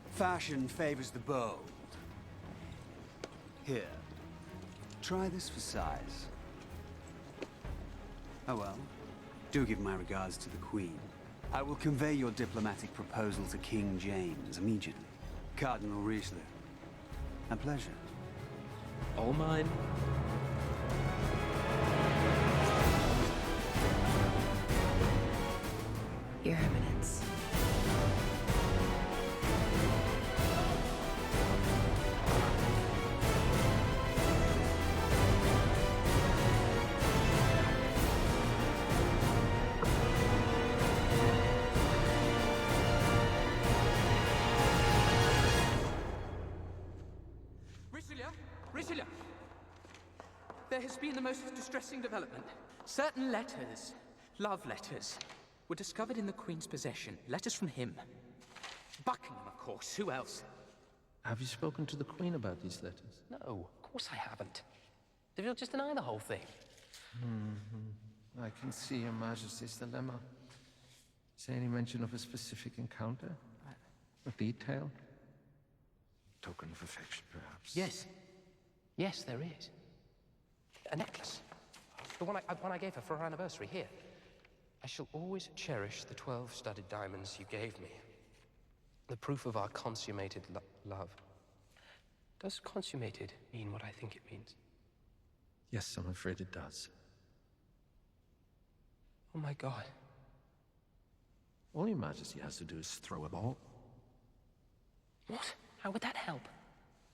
Fashion favors the bold. Here. Try this for size. Oh well. Do give my regards to the Queen. I will convey your diplomatic proposal to King James immediately. Cardinal Richelieu. A pleasure. All mine. Your Eminence. Richelieu! There has been the most distressing development. Certain letters, love letters, were discovered in the Queen's possession. Letters from him. Buckingham, of course. Who else? Have you spoken to the Queen about these letters? No, of course I haven't. If you'll just deny the whole thing. I can see Your Majesty's dilemma. Is there any mention of a specific encounter? A detail? Token of affection, perhaps? Yes. Yes, there is. A necklace. The one I gave her for her anniversary, here. I shall always cherish the 12 studded diamonds you gave me. The proof of our consummated love. Does consummated mean what I think it means? Yes, I'm afraid it does. Oh my God. All Your Majesty has to do is throw a ball. What? How would that help?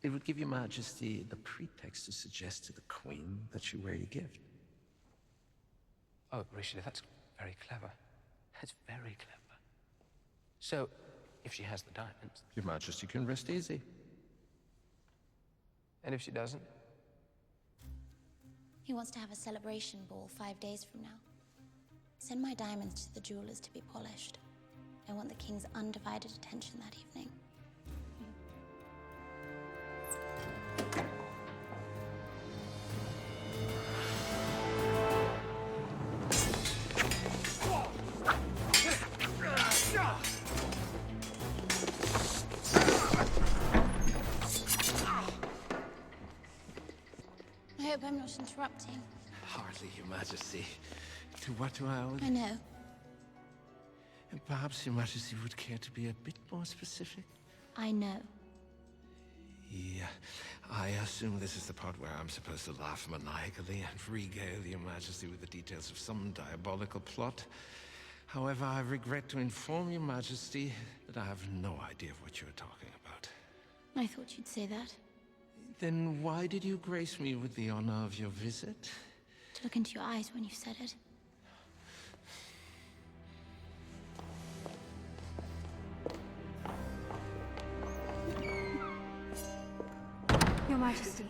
It would give Your Majesty the pretext to suggest to the Queen that you wear your gift. Oh, Richelieu, that's very clever. That's very clever. So, if she has the diamonds... Your Majesty can rest easy. And if she doesn't? He wants to have a celebration ball 5 days from now. Send my diamonds to the jewelers to be polished. I want the king's undivided attention that evening. I hope I'm not interrupting. Hardly, Your Majesty. To what do I owe? I know. And perhaps Your Majesty would care to be a bit more specific? I know. Yeah, I assume this is the part where I'm supposed to laugh maniacally and regale Your Majesty with the details of some diabolical plot. However, I regret to inform Your Majesty that I have no idea of what you're talking about. I thought you'd say that. Then why did you grace me with the honor of your visit? To look into your eyes when you said it. Your Majesty.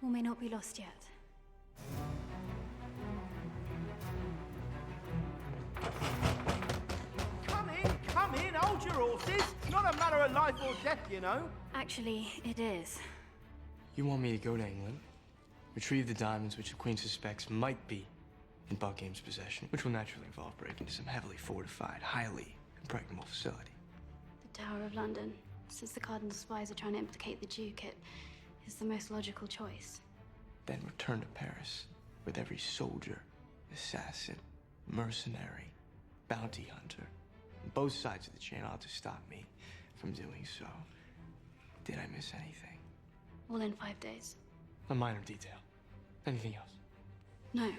All may not be lost yet. Come in, hold your horses. It's not a matter of life or death, you know. Actually, it is. You want me to go to England, retrieve the diamonds which the Queen suspects might be in Buckingham's possession, which will naturally involve breaking into some heavily fortified, highly impregnable facility. The Tower of London. Since the Cardinal's spies are trying to implicate the Duke, it is the most logical choice. Then return to Paris with every soldier, assassin, mercenary, bounty hunter, on both sides of the chain out to stop me from doing so. Did I miss anything? All in 5 days. A minor detail. Anything else? No.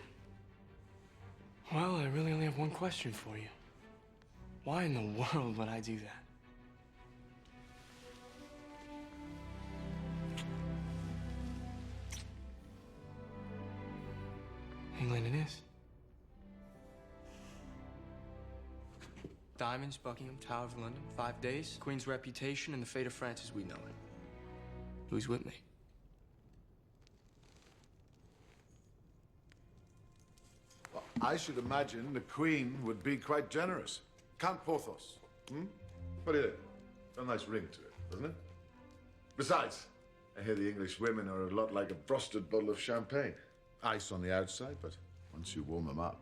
Well, I really only have one question for you. Why in the world would I do that? England it is. Diamonds, Buckingham, Tower of London, 5 days, Queen's reputation, and the fate of France as we know it. Who's with me? Well, I should imagine the Queen would be quite generous. Count Porthos, What do you think? Got a nice ring to it, doesn't it? Besides, I hear the English women are a lot like a frosted bottle of champagne. Ice on the outside, but once you warm them up.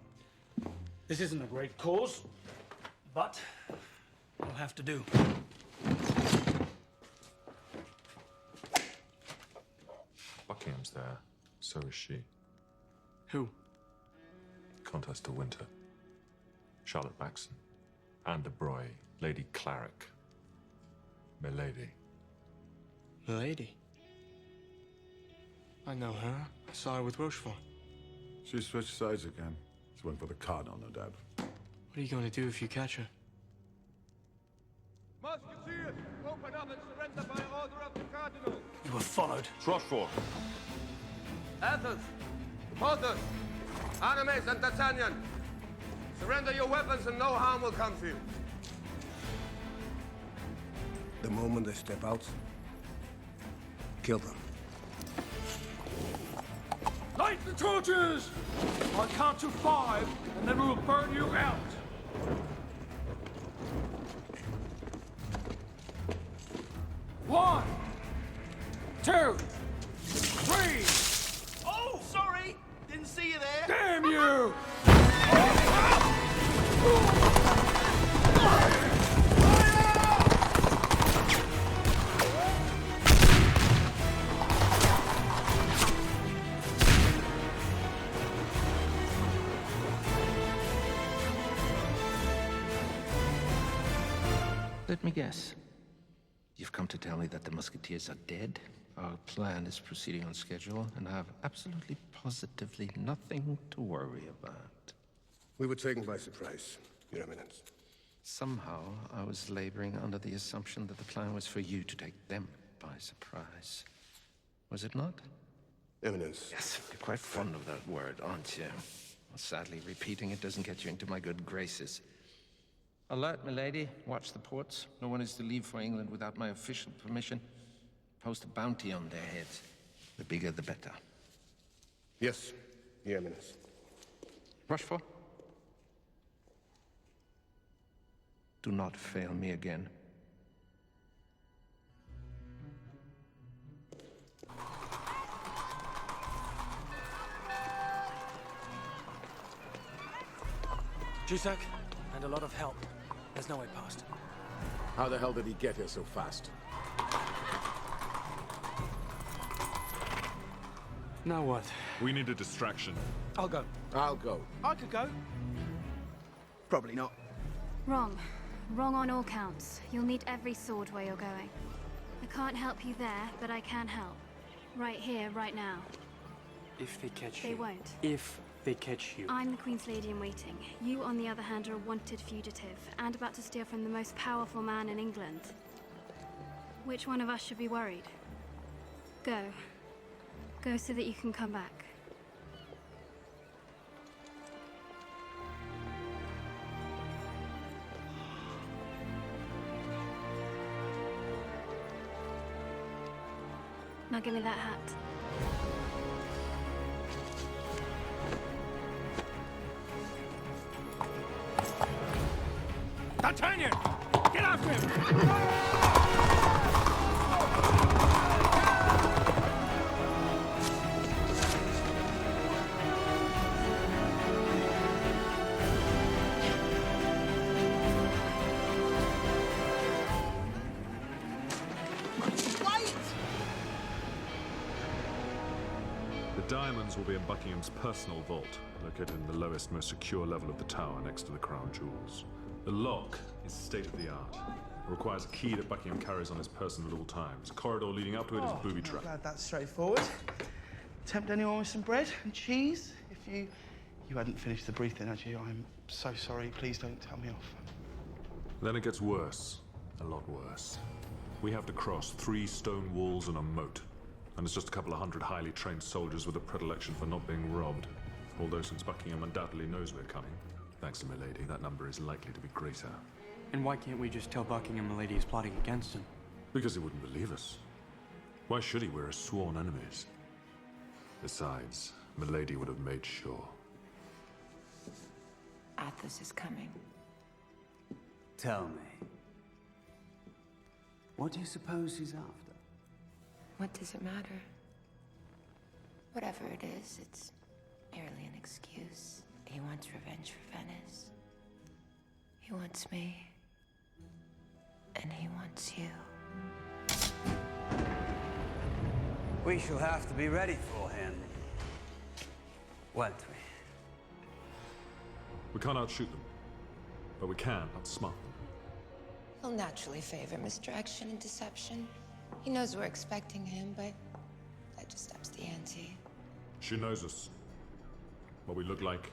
This isn't a great cause, but it'll have to do. Buckingham's there. So is she. Who? Countess de Winter. Charlotte Maxon. Anne de Broye. Lady Clarick. Milady. Milady? I know her. I saw her with Rochefort. She switched sides again. She went for the Cardinal, no doubt. What are you going to do if you catch her? Musketeers, open up and surrender by order of the Cardinal. You were followed. Rochefort. Athos, Porthos, Aramis, and D'Artagnan. Surrender your weapons and no harm will come to you. The moment they step out, kill them. Light the torches! I'll count to 5, and then we'll burn you out. 1, 2, 3. Oh, sorry! Didn't see you there. Damn you! Let me guess. You've come to tell me that the Musketeers are dead? Our plan is proceeding on schedule, and I have absolutely positively nothing to worry about. We were taken by surprise, Your Eminence. Somehow, I was laboring under the assumption that the plan was for you to take them by surprise. Was it not? Eminence. Yes, you're quite fond of that word, aren't you? Well, sadly, repeating it doesn't get you into my good graces. Alert, milady. Watch the ports. No one is to leave for England without my official permission. Post a bounty on their heads. The bigger, the better. Yes, Your Eminence. Rochefort? Do not fail me again. Jussac, and a lot of help. There's no way past. How the hell did he get here so fast? Now what? We need a distraction. I'll go. I'll go. I could go. Probably not. Wrong. Wrong on all counts. You'll need every sword where you're going. I can't help you there, but I can help. Right here, right now. If they catch you. They won't. If they catch you. I'm the Queen's Lady in Waiting. You, on the other hand, are a wanted fugitive, and about to steal from the most powerful man in England. Which one of us should be worried? Go. Go so that you can come back. Now give me that hat. D'Artagnan! Get after him! The diamonds will be in Buckingham's personal vault, located in the lowest, most secure level of the tower next to the crown jewels. The lock is state-of-the-art. It requires a key that Buckingham carries on his person at all times. A corridor leading up to it is a booby trap. Glad that's straightforward. Tempt anyone with some bread and cheese? If you hadn't finished the briefing, had you? I'm so sorry. Please don't tell me off. Then it gets worse. A lot worse. We have to cross 3 stone walls and a moat. And it's just a couple of hundred highly trained soldiers with a predilection for not being robbed. Although since Buckingham undoubtedly knows we're coming, thanks to Milady, that number is likely to be greater. And why can't we just tell Buckingham Milady is plotting against him? Because he wouldn't believe us. Why should he? We're sworn enemies. Besides, Milady would have made sure. Athos is coming. Tell me, what do you suppose he's after? What does it matter? Whatever it is, it's merely an excuse. He wants revenge for Venice. He wants me. And he wants you. We shall have to be ready for him, won't we? We can't outshoot them, but we can outsmart them. He'll naturally favor misdirection and deception. He knows we're expecting him, but that just ups the ante. She knows us. What we look like,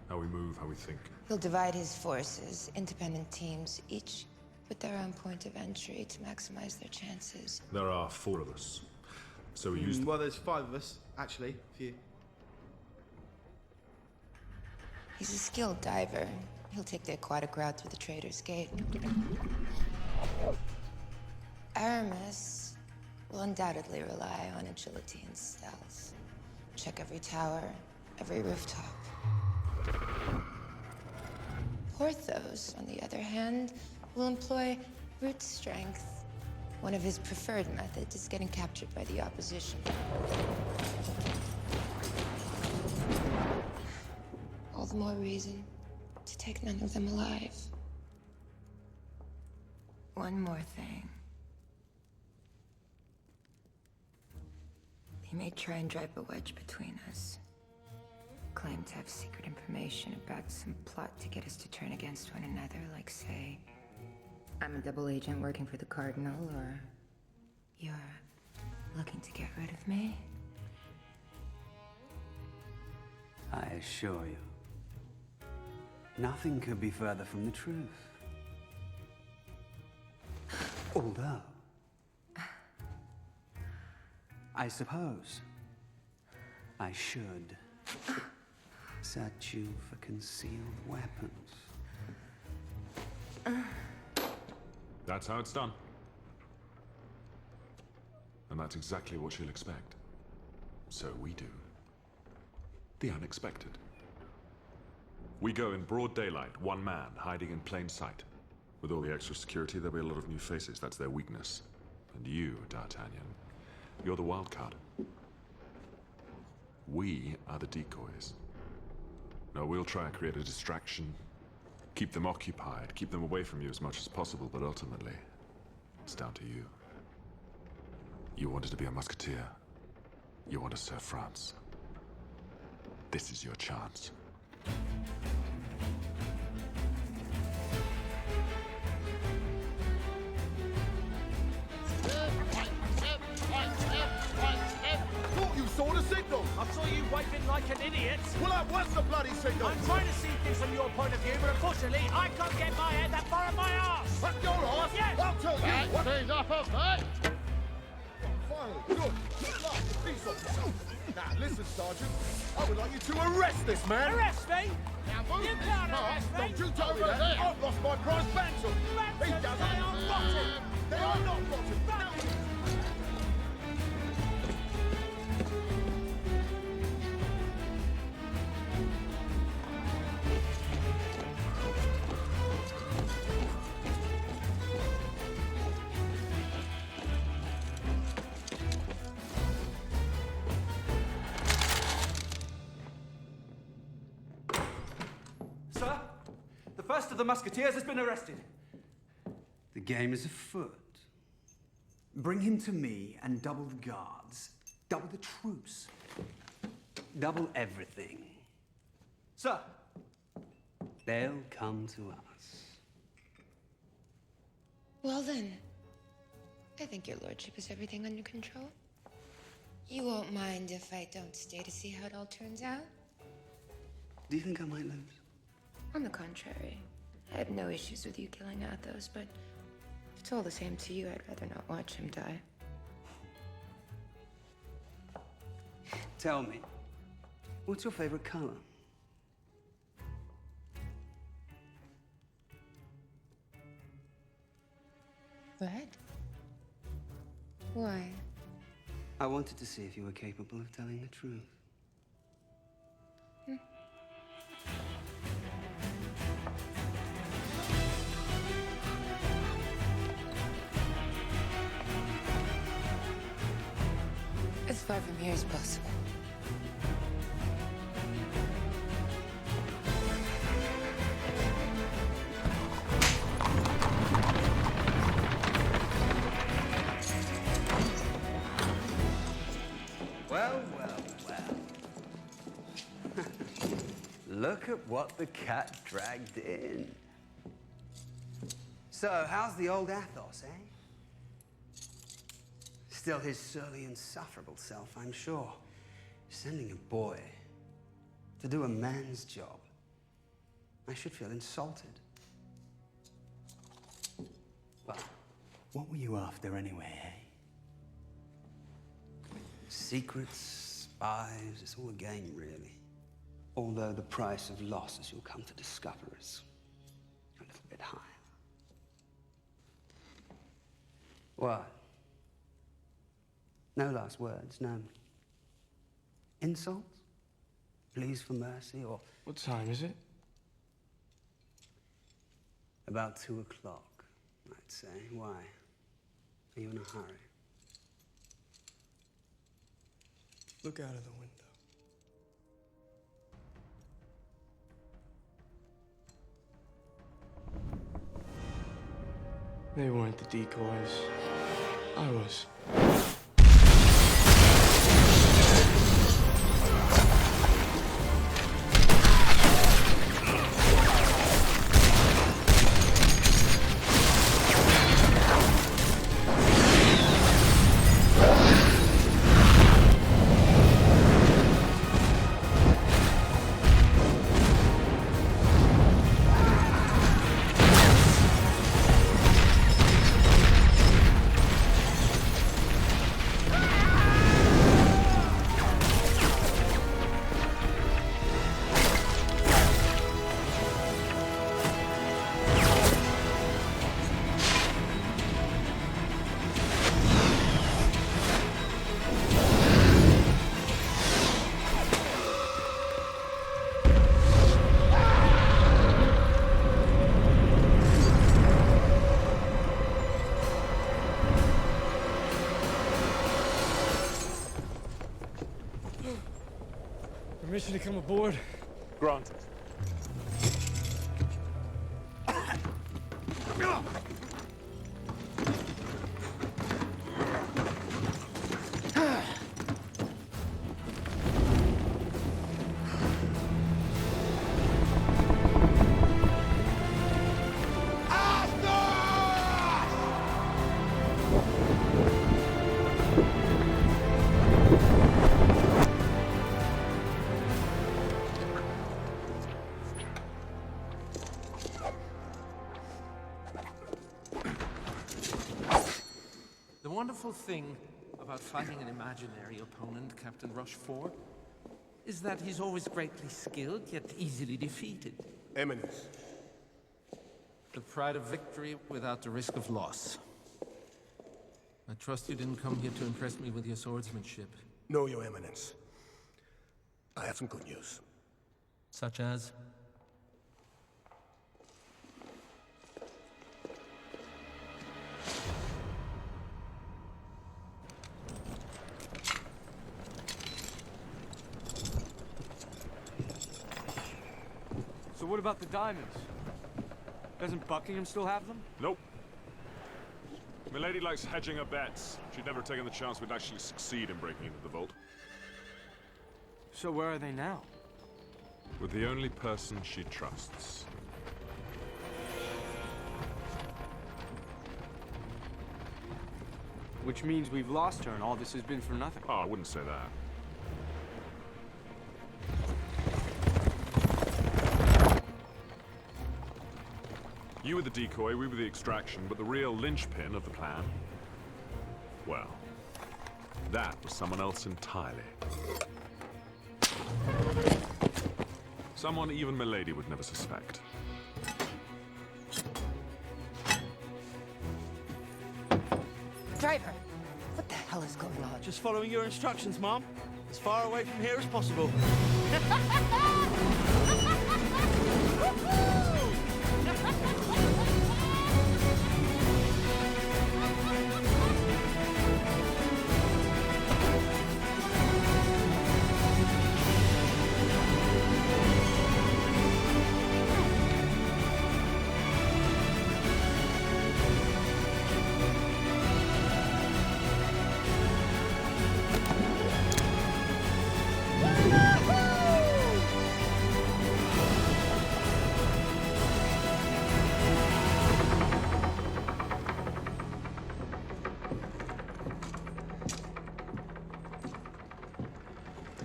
how we move, how we think. He'll divide his forces, independent teams, each with their own point of entry to maximize their chances. There are 4 of us. So we used... Well, there's 5 of us, actually, for you. He's a skilled diver. He'll take the aquatic route through the Trader's Gate. Aramis will undoubtedly rely on agility and stealth. Check every tower, every rooftop. Porthos, on the other hand, will employ brute strength. One of his preferred methods is getting captured by the opposition. All the more reason to take none of them alive. One more thing. He may try and drive a wedge between us. Claim to have secret information about some plot to get us to turn against one another, like, say, I'm a double agent working for the Cardinal, or you're looking to get rid of me. I assure you, nothing could be further from the truth. Although, I suppose I should search you for concealed weapons. That's how it's done. And that's exactly what she'll expect. So we do the unexpected. We go in broad daylight, one man hiding in plain sight. With all the extra security, there'll be a lot of new faces. That's their weakness. And you, D'Artagnan, you're the wild card. We are the decoys. Now, we'll try and create a distraction, keep them occupied, keep them away from you as much as possible, but ultimately, it's down to you. You wanted to be a musketeer. You want to serve France. This is your chance. Thought you saw the signal! I saw you waving like an idiot. Well, that was the bloody signal! I'm trying to see things from your point of view, but unfortunately, I can't get my head that far up my arse. Up your arse? Yes! I'll tell you what... Things up, okay? Finally, good. At last, the peace officer. Now, listen, Sergeant. I would like you to arrest this man. Arrest me? You can't arrest me. Don't you tell me that. I've lost my prize bantam. He doesn't. They are rotten. They are not rotten. Sir, the first of the Musketeers has been arrested. The game is afoot. Bring him to me and double the guards. Double the troops. Double everything. Sir! They'll come to us. Well then, I think your lordship has everything under control. You won't mind if I don't stay to see how it all turns out? Do you think I might lose? On the contrary, I have no issues with you killing Athos, but if it's all the same to you, I'd rather not watch him die. Tell me, what's your favorite color? Red? Why? I wanted to see if you were capable of telling the truth. As far from here as possible. Well, well, well. Look at what the cat dragged in. So, how's the old Athos, eh? Still his surly, insufferable self, I'm sure. Sending a boy to do a man's job. I should feel insulted. But what were you after anyway, eh? Secrets, spies, it's all a game, really. Although the price of loss, as you'll come to discover, is a little bit high. What? No last words, no insults? Pleas for mercy, or... What time is it? About 2 o'clock, I'd say. Why? Are you in a hurry? Look out of the window. They weren't the decoys. I was. Permission to come aboard? Granted. The wonderful thing about fighting an imaginary opponent, Captain Rochefort, is that he's always greatly skilled, yet easily defeated. Eminence. The pride of victory without the risk of loss. I trust you didn't come here to impress me with your swordsmanship. No, Your Eminence. I have some good news. Such as? So what about the diamonds? Doesn't Buckingham still have them? Nope. Milady likes hedging her bets. She'd never have taken the chance we'd actually succeed in breaking into the vault. So where are they now? With the only person she trusts. Which means we've lost her and all this has been for nothing. Oh, I wouldn't say that. You were the decoy, we were the extraction, but the real linchpin of the plan, well, that was someone else entirely. Someone even Milady would never suspect. Driver, what the hell is going on? Just following your instructions, Mom. As far away from here as possible.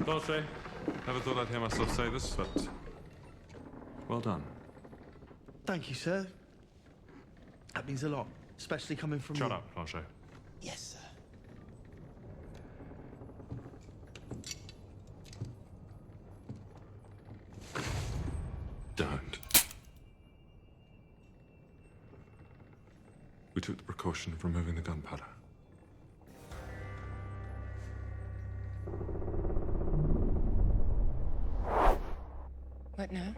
Don't say. Never thought I'd hear myself say this, but well done. Thank you, sir. That means a lot, especially coming from Shut you. up, Planchet. Yes, sir. Don't. We took the precaution of removing the gunpowder. What now?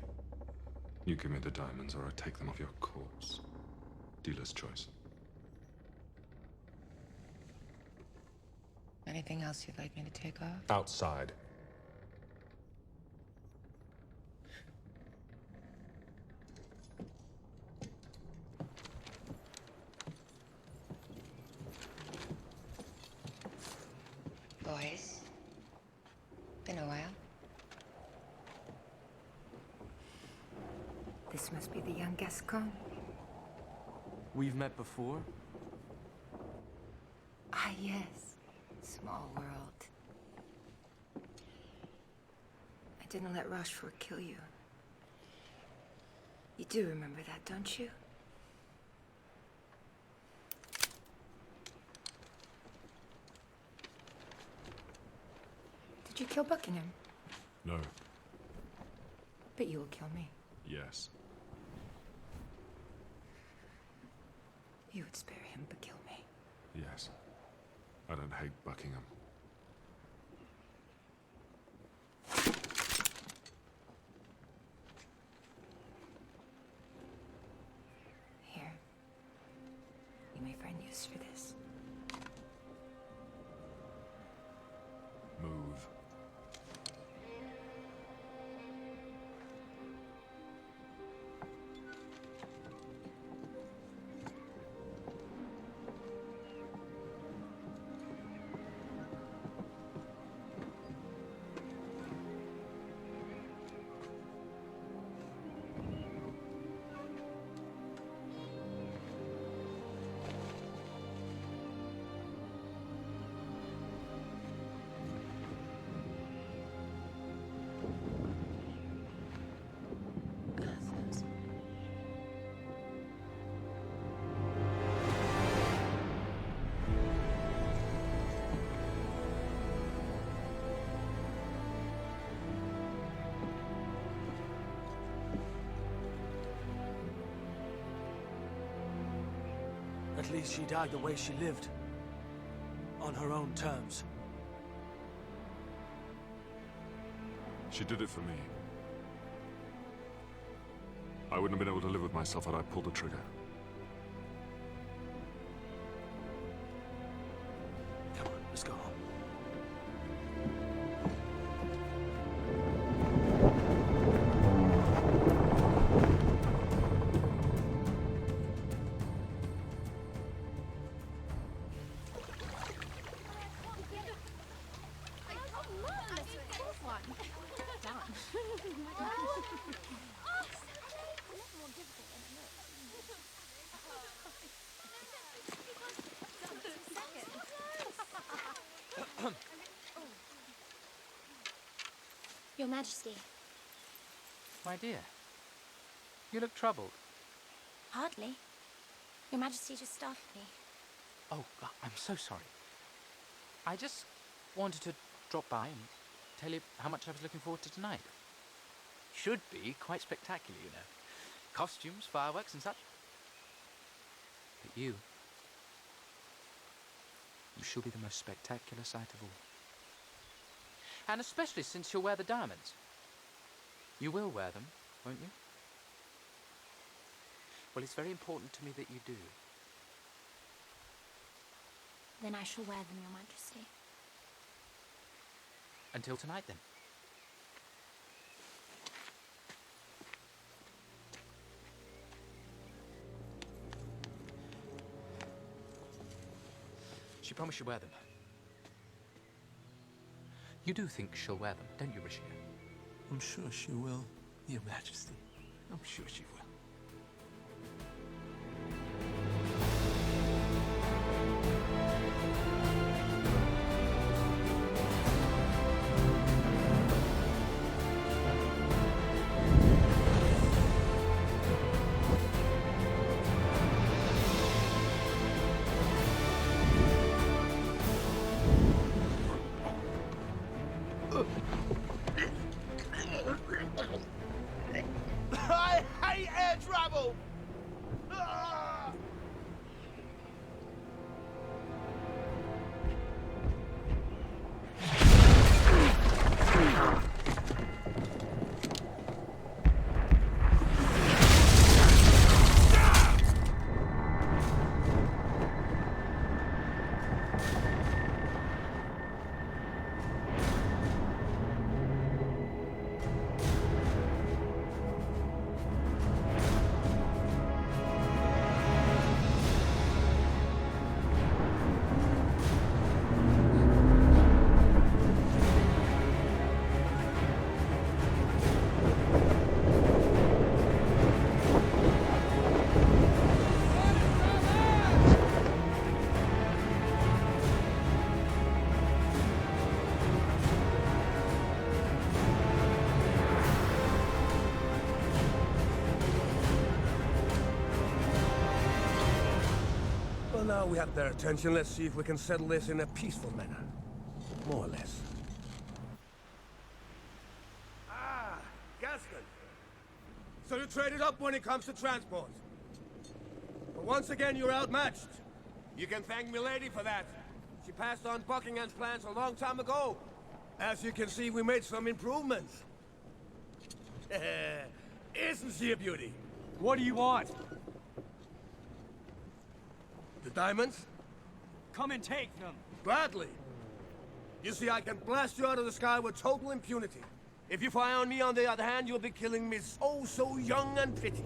You give me the diamonds or I take them off your corpse. Dealer's choice. Anything else you'd like me to take off? Outside. Boys, been a while. This must be the young Gascon. We've met before? Ah, yes. Small world. I didn't let Rochefort kill you. You do remember that, don't you? Did you kill Buckingham? No. But you will kill me. Yes. You would spare him, but kill me. Yes. I don't hate Buckingham. Here. You may find use for this. Move. At least she died the way she lived. On her own terms. She did it for me. I wouldn't have been able to live with myself had I pulled the trigger. Come on, let's go home. Your Majesty. My dear, you look troubled. Hardly. Your Majesty just startled me. Oh, God, I'm so sorry. I just wanted to drop by and tell you how much I was looking forward to tonight. Should be quite spectacular, you know. Costumes, fireworks and such. But you shall be the most spectacular sight of all. And especially since you'll wear the diamonds. You will wear them, won't you? Well, it's very important to me that you do. Then I shall wear them, Your Majesty. Until tonight, then. She promised she'd wear them. You do think she'll wear them, don't you, Richelieu? I'm sure she will, Your Majesty. I'm sure she will. hate air travel! Ah! Well, now we have their attention. Let's see if we can settle this in a peaceful manner. More or less. Ah, Gaston. So you traded up when it comes to transport. But once again, you're outmatched. You can thank milady for that. She passed on Buckingham's plans a long time ago. As you can see, we made some improvements. Isn't she a beauty? What do you want? The diamonds? Come and take them. Gladly. You see, I can blast you out of the sky with total impunity. If you fire on me, on the other hand, you'll be killing me so young and pretty.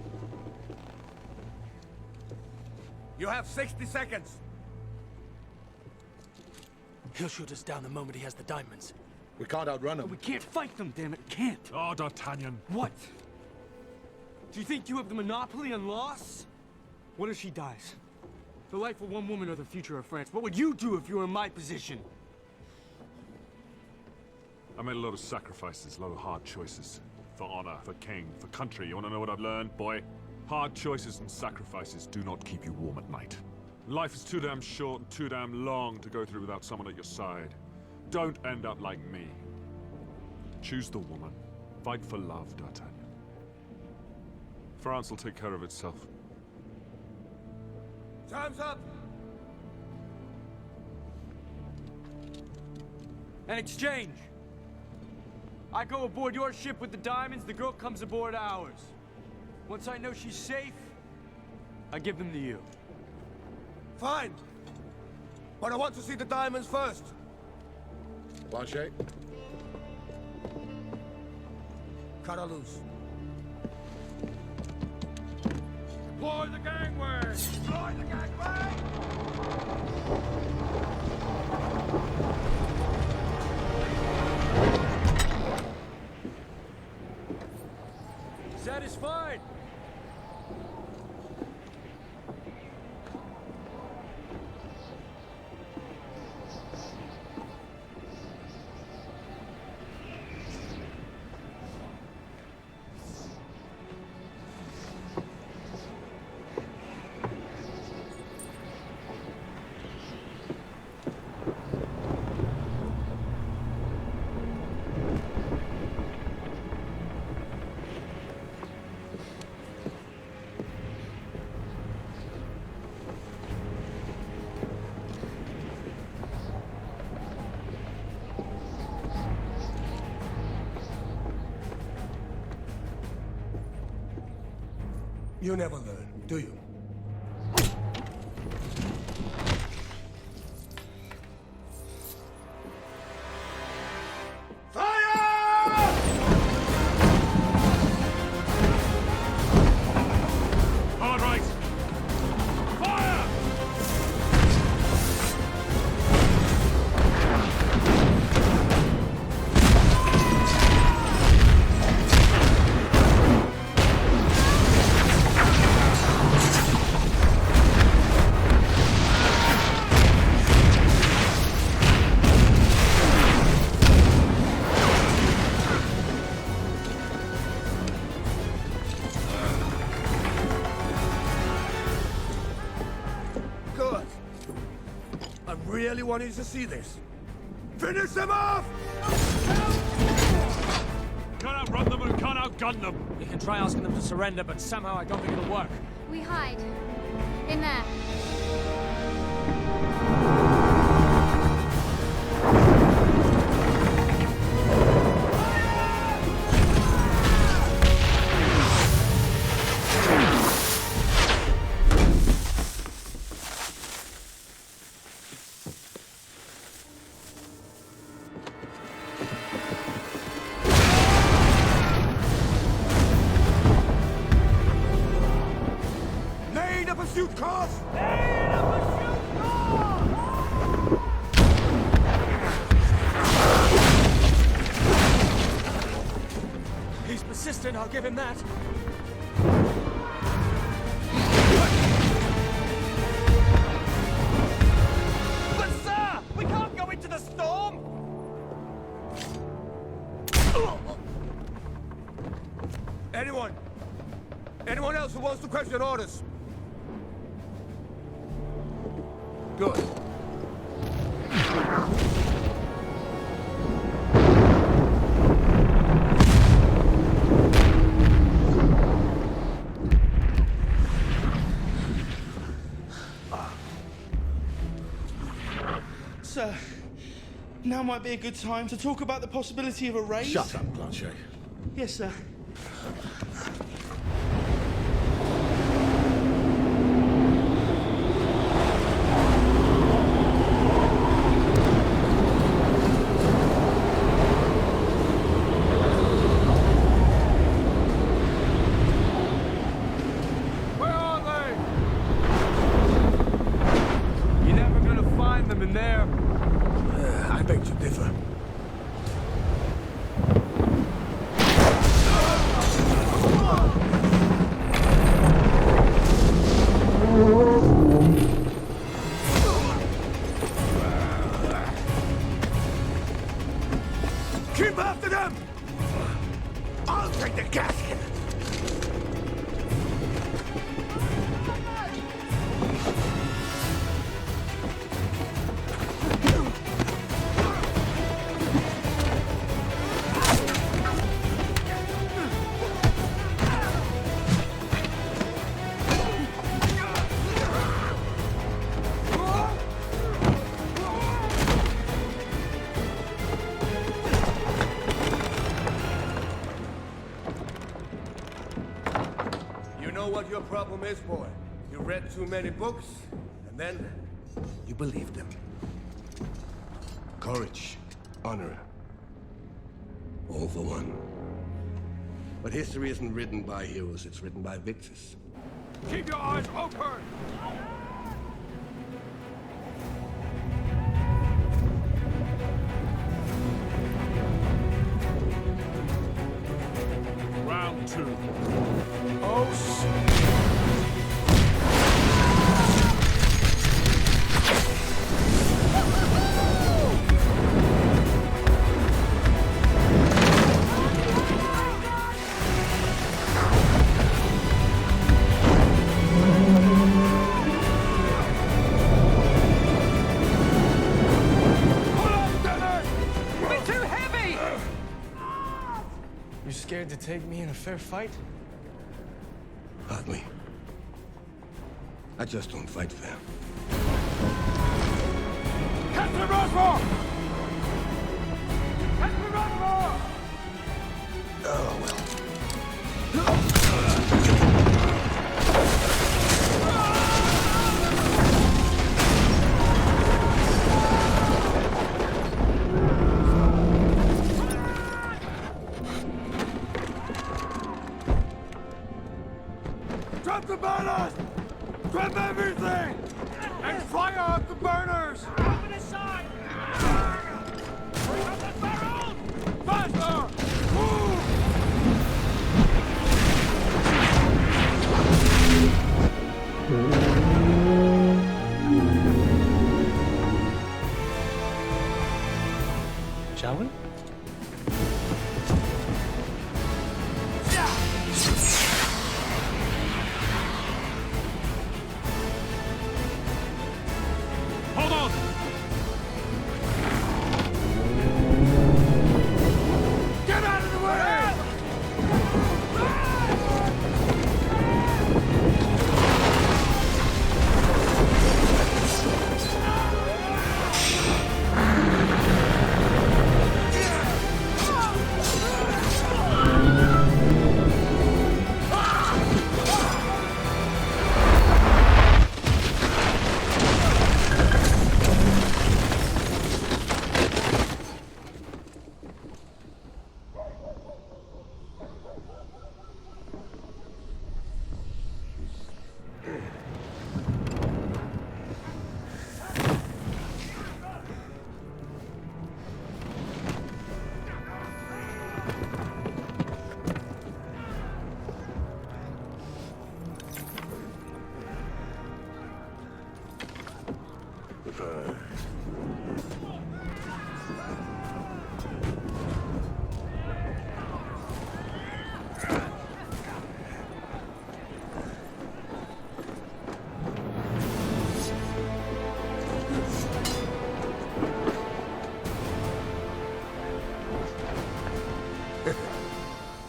You have 60 seconds. He'll shoot us down the moment he has the diamonds. We can't outrun him. We can't fight them, damn it. Can't. Oh, D'Artagnan. What? Do you think you have the monopoly on loss? What if she dies? The life of one woman or the future of France. What would you do if you were in my position? I made a lot of sacrifices, a lot of hard choices. For honor, for king, for country. You want to know what I've learned, boy? Hard choices and sacrifices do not keep you warm at night. Life is too damn short and too damn long to go through without someone at your side. Don't end up like me. Choose the woman. Fight for love, D'Artagnan. France will take care of itself. Time's up! An exchange. I go aboard your ship with the diamonds, the girl comes aboard ours. Once I know she's safe, I give them to you. Fine. But I want to see the diamonds first. Blanchet? Cut her loose. Deploy the gangway! Deploy the gangway! Satisfied? You never learn, do you? Hard right! Fire! Good. I really wanted you to see this. Finish them off! Can't outrun them and can't outgun them. You can try asking them to surrender, but somehow I don't think it'll work. We hide. In there. Pursuit cars! He's persistent, I'll give him that. But sir, we can't go into the storm! Anyone else who wants to question orders? Good. Sir, now might be a good time to talk about the possibility of a raid. Shut up, Blanchet. Yes, sir. I beg to differ. Keep after them! I'll take the gasket! What your problem is, boy. You read too many books, and then you believed them. Courage, honor, all for one. But history isn't written by heroes, it's written by victors. Keep your eyes open! Round two. Oh, Scared to take me in a fair fight? Hardly. I just don't fight fair. Captain Rosmore! Captain Rosmore! Oh, well. Drop the burners! Drop everything! And fire up the burners! Open the side! Bring up the barrels! Faster! Move! Shall we? Hold on!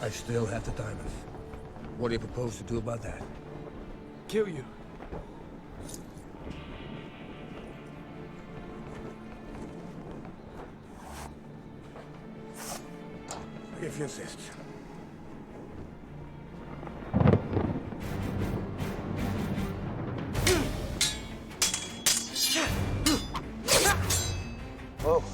I still have the diamonds. What do you propose to do about that? Kill you. If you insist. Oh.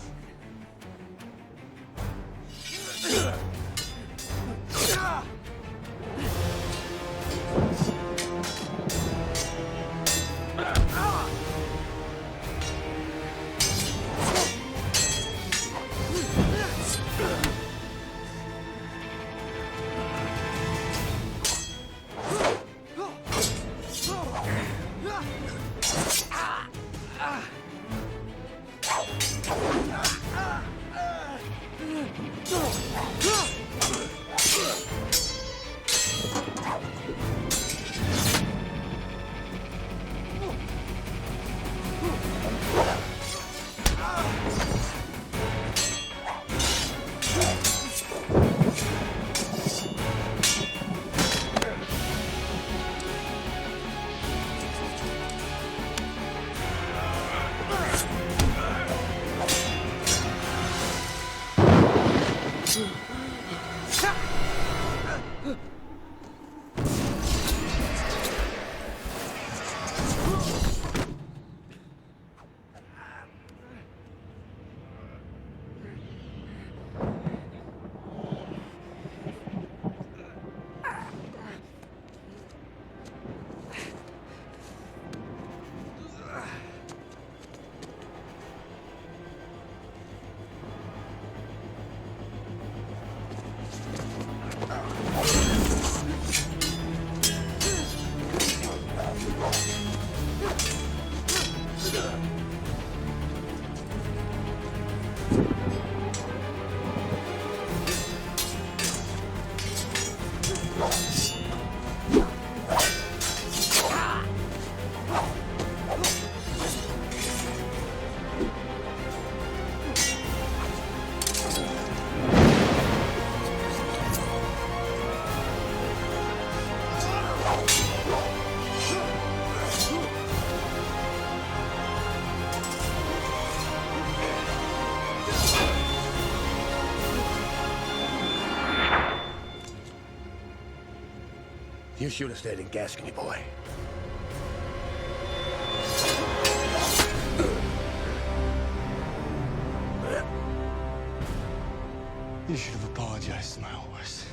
You should have stayed in Gascony, boy. You should have apologized to my horse.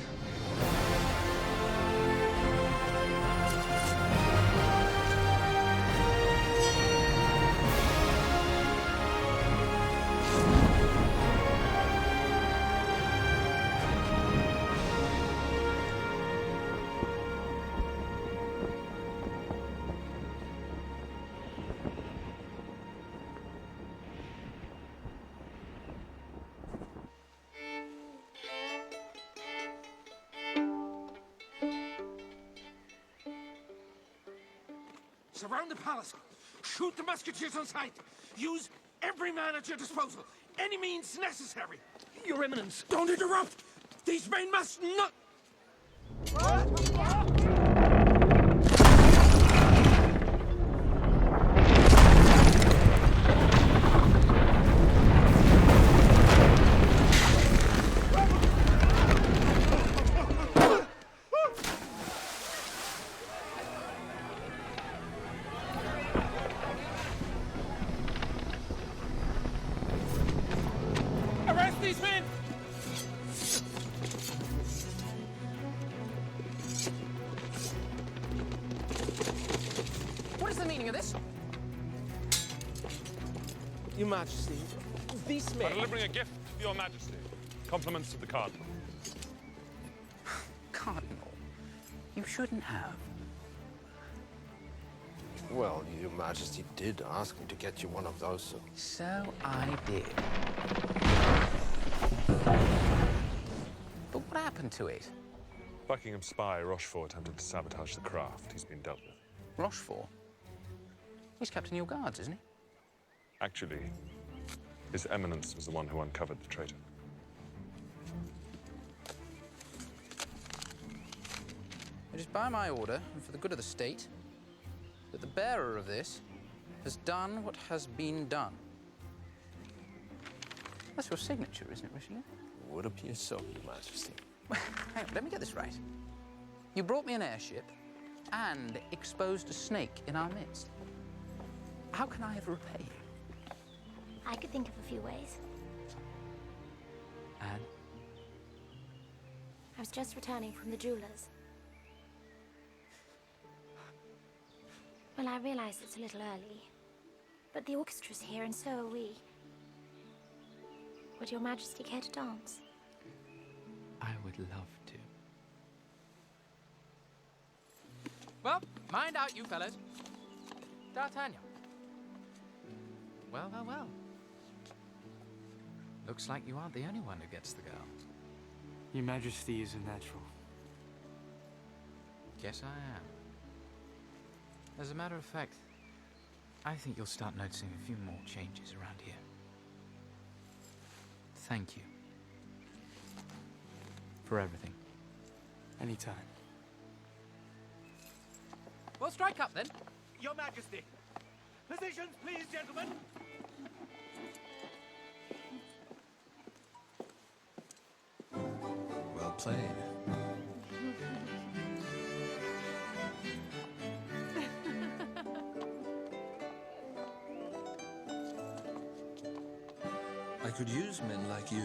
Surround the palace. Shoot the musketeers on sight. Use every man at your disposal. Any means necessary. Your Eminence, don't interrupt. These men must not... Arrest these men! What is the meaning of this? Your Majesty, these men... I'm delivering a gift to your Majesty. Compliments to the Cardinal. Cardinal, you shouldn't have. Well, Your Majesty did ask me to get you one of those. So I did. But what happened to it? Buckingham spy Rochefort attempted to sabotage the craft. He's been dealt with. Rochefort? He's captain your guards, isn't he? Actually, His Eminence was the one who uncovered the traitor. It is by my order, and for the good of the state, that the bearer of this has done what has been done. That's your signature, isn't it, Richelieu? Would appear so, Your Majesty. Hang on, let me get this right. You brought me an airship and exposed a snake in our midst. How can I ever repay you? I could think of a few ways. And? I was just returning from the jeweler's. Well, I realize it's a little early, but the orchestra's here and so are we. Would Your Majesty care to dance? I would love to. Well, mind out, you fellas. D'Artagnan. Well, well, well. Looks like you aren't the only one who gets the girl. Your Majesty is a natural. Yes, I am. As a matter of fact, I think you'll start noticing a few more changes around here. Thank you. For everything. Anytime. Well, strike up then. Your Majesty. Positions, please, gentlemen. Well played. I could use men like you.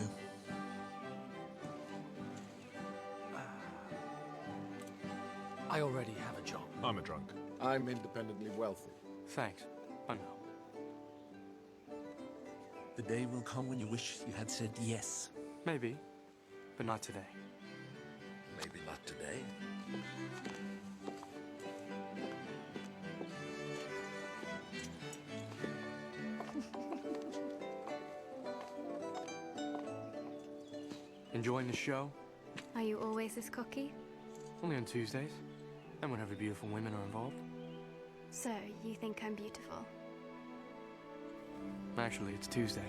I already have a job. I'm a drunk. I'm independently wealthy. Thanks. I know. The day will come when you wish you had said yes. Maybe, but not today. Maybe not today. Enjoying the show? Are you always this cocky? Only on Tuesdays. And whenever beautiful women are involved. So, you think I'm beautiful? Actually, it's Tuesday.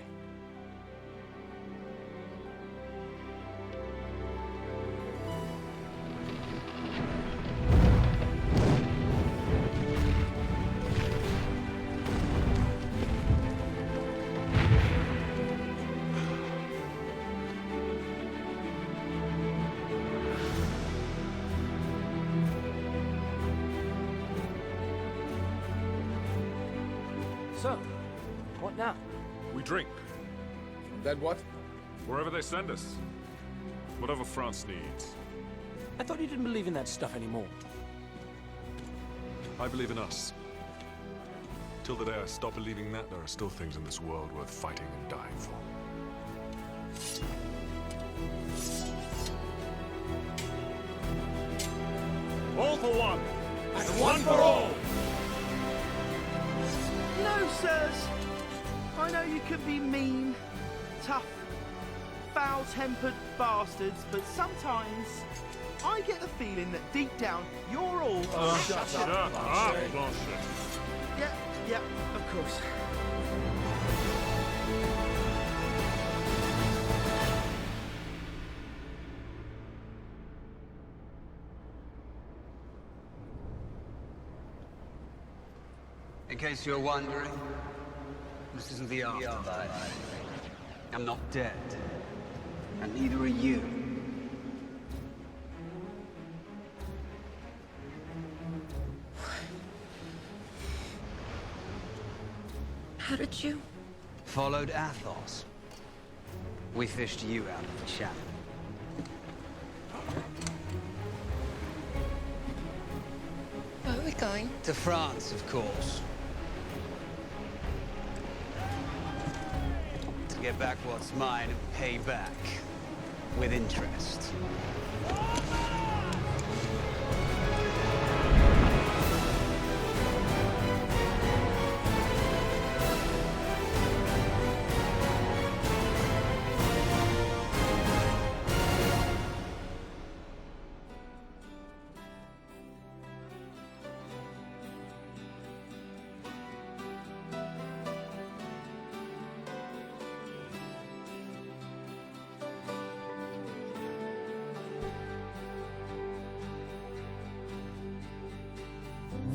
So, what now? We drink. Then what? Wherever they send us. Whatever France needs. I thought you didn't believe in that stuff anymore. I believe in us. Till the day I stop believing that, there are still things in this world worth fighting and dying for. All for one! And one for all! No, sirs. I know you can be mean, tough, foul-tempered bastards, but sometimes I get the feeling that deep down you're all... Shut up, Blanchet. Yeah, of course. In case you're wondering, this isn't the afterlife. I'm not dead. And neither are you. How did you? Followed Athos. We fished you out of the channel. Where are we going? To France, of course. To get back what's mine and pay back. With interest.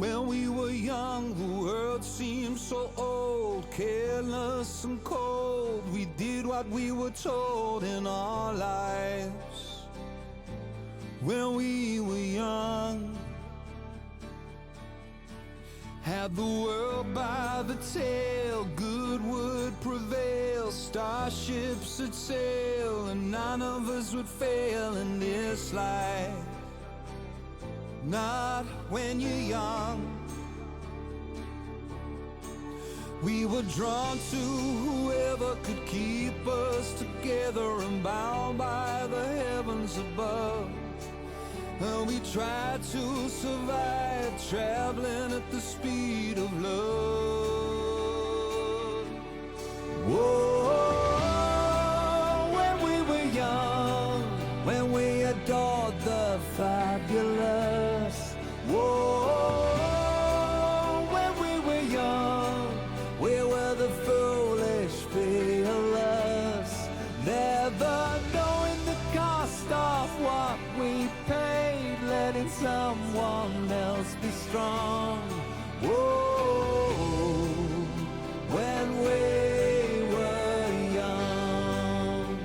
When we were young, the world seemed so old, careless and cold. We did what we were told in our lives. When we were young, had the world by the tail, good would prevail, starships would sail, and none of us would fail in this life. Not when you're young. We were drawn to whoever could keep us together and bound by the heavens above. And we tried to survive, traveling at the speed of love. Whoa, when we were young, when we adored the fabulous. Whoa, when we were young, we were the foolish, fearless, never knowing the cost of what we paid, letting someone else be strong. Whoa, when we were young.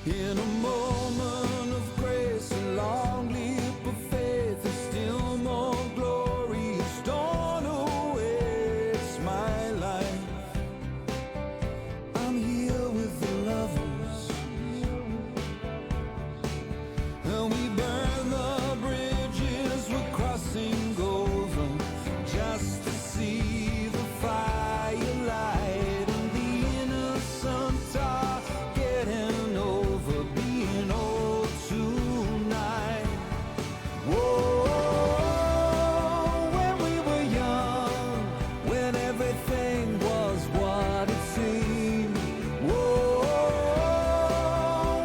In a moment of grace, a long leap of faith, is still more glorious dawn awaits my life. I'm here with the lovers, and we burn the bridges we're crossing over, just to see the firelight, and the innocent are getting over being old tonight. Whoa, when we were young, when everything was what it seemed. Whoa,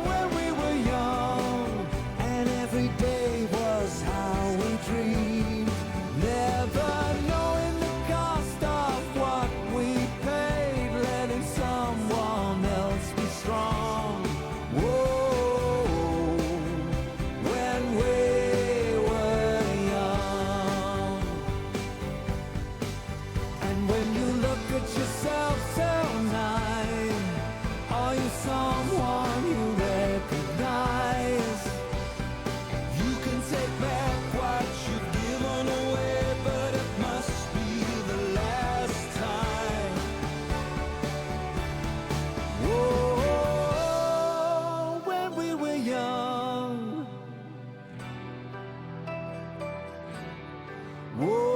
when we were young, and every day was how we dreamed, never knowing the cost of what we paid, letting someone else be strong. Whoa, when we were young. And when you look at yourself tonight, are you someone you recognize? You can take back what you've given away, but it must be the last time. Whoa, when we were young. Whoa.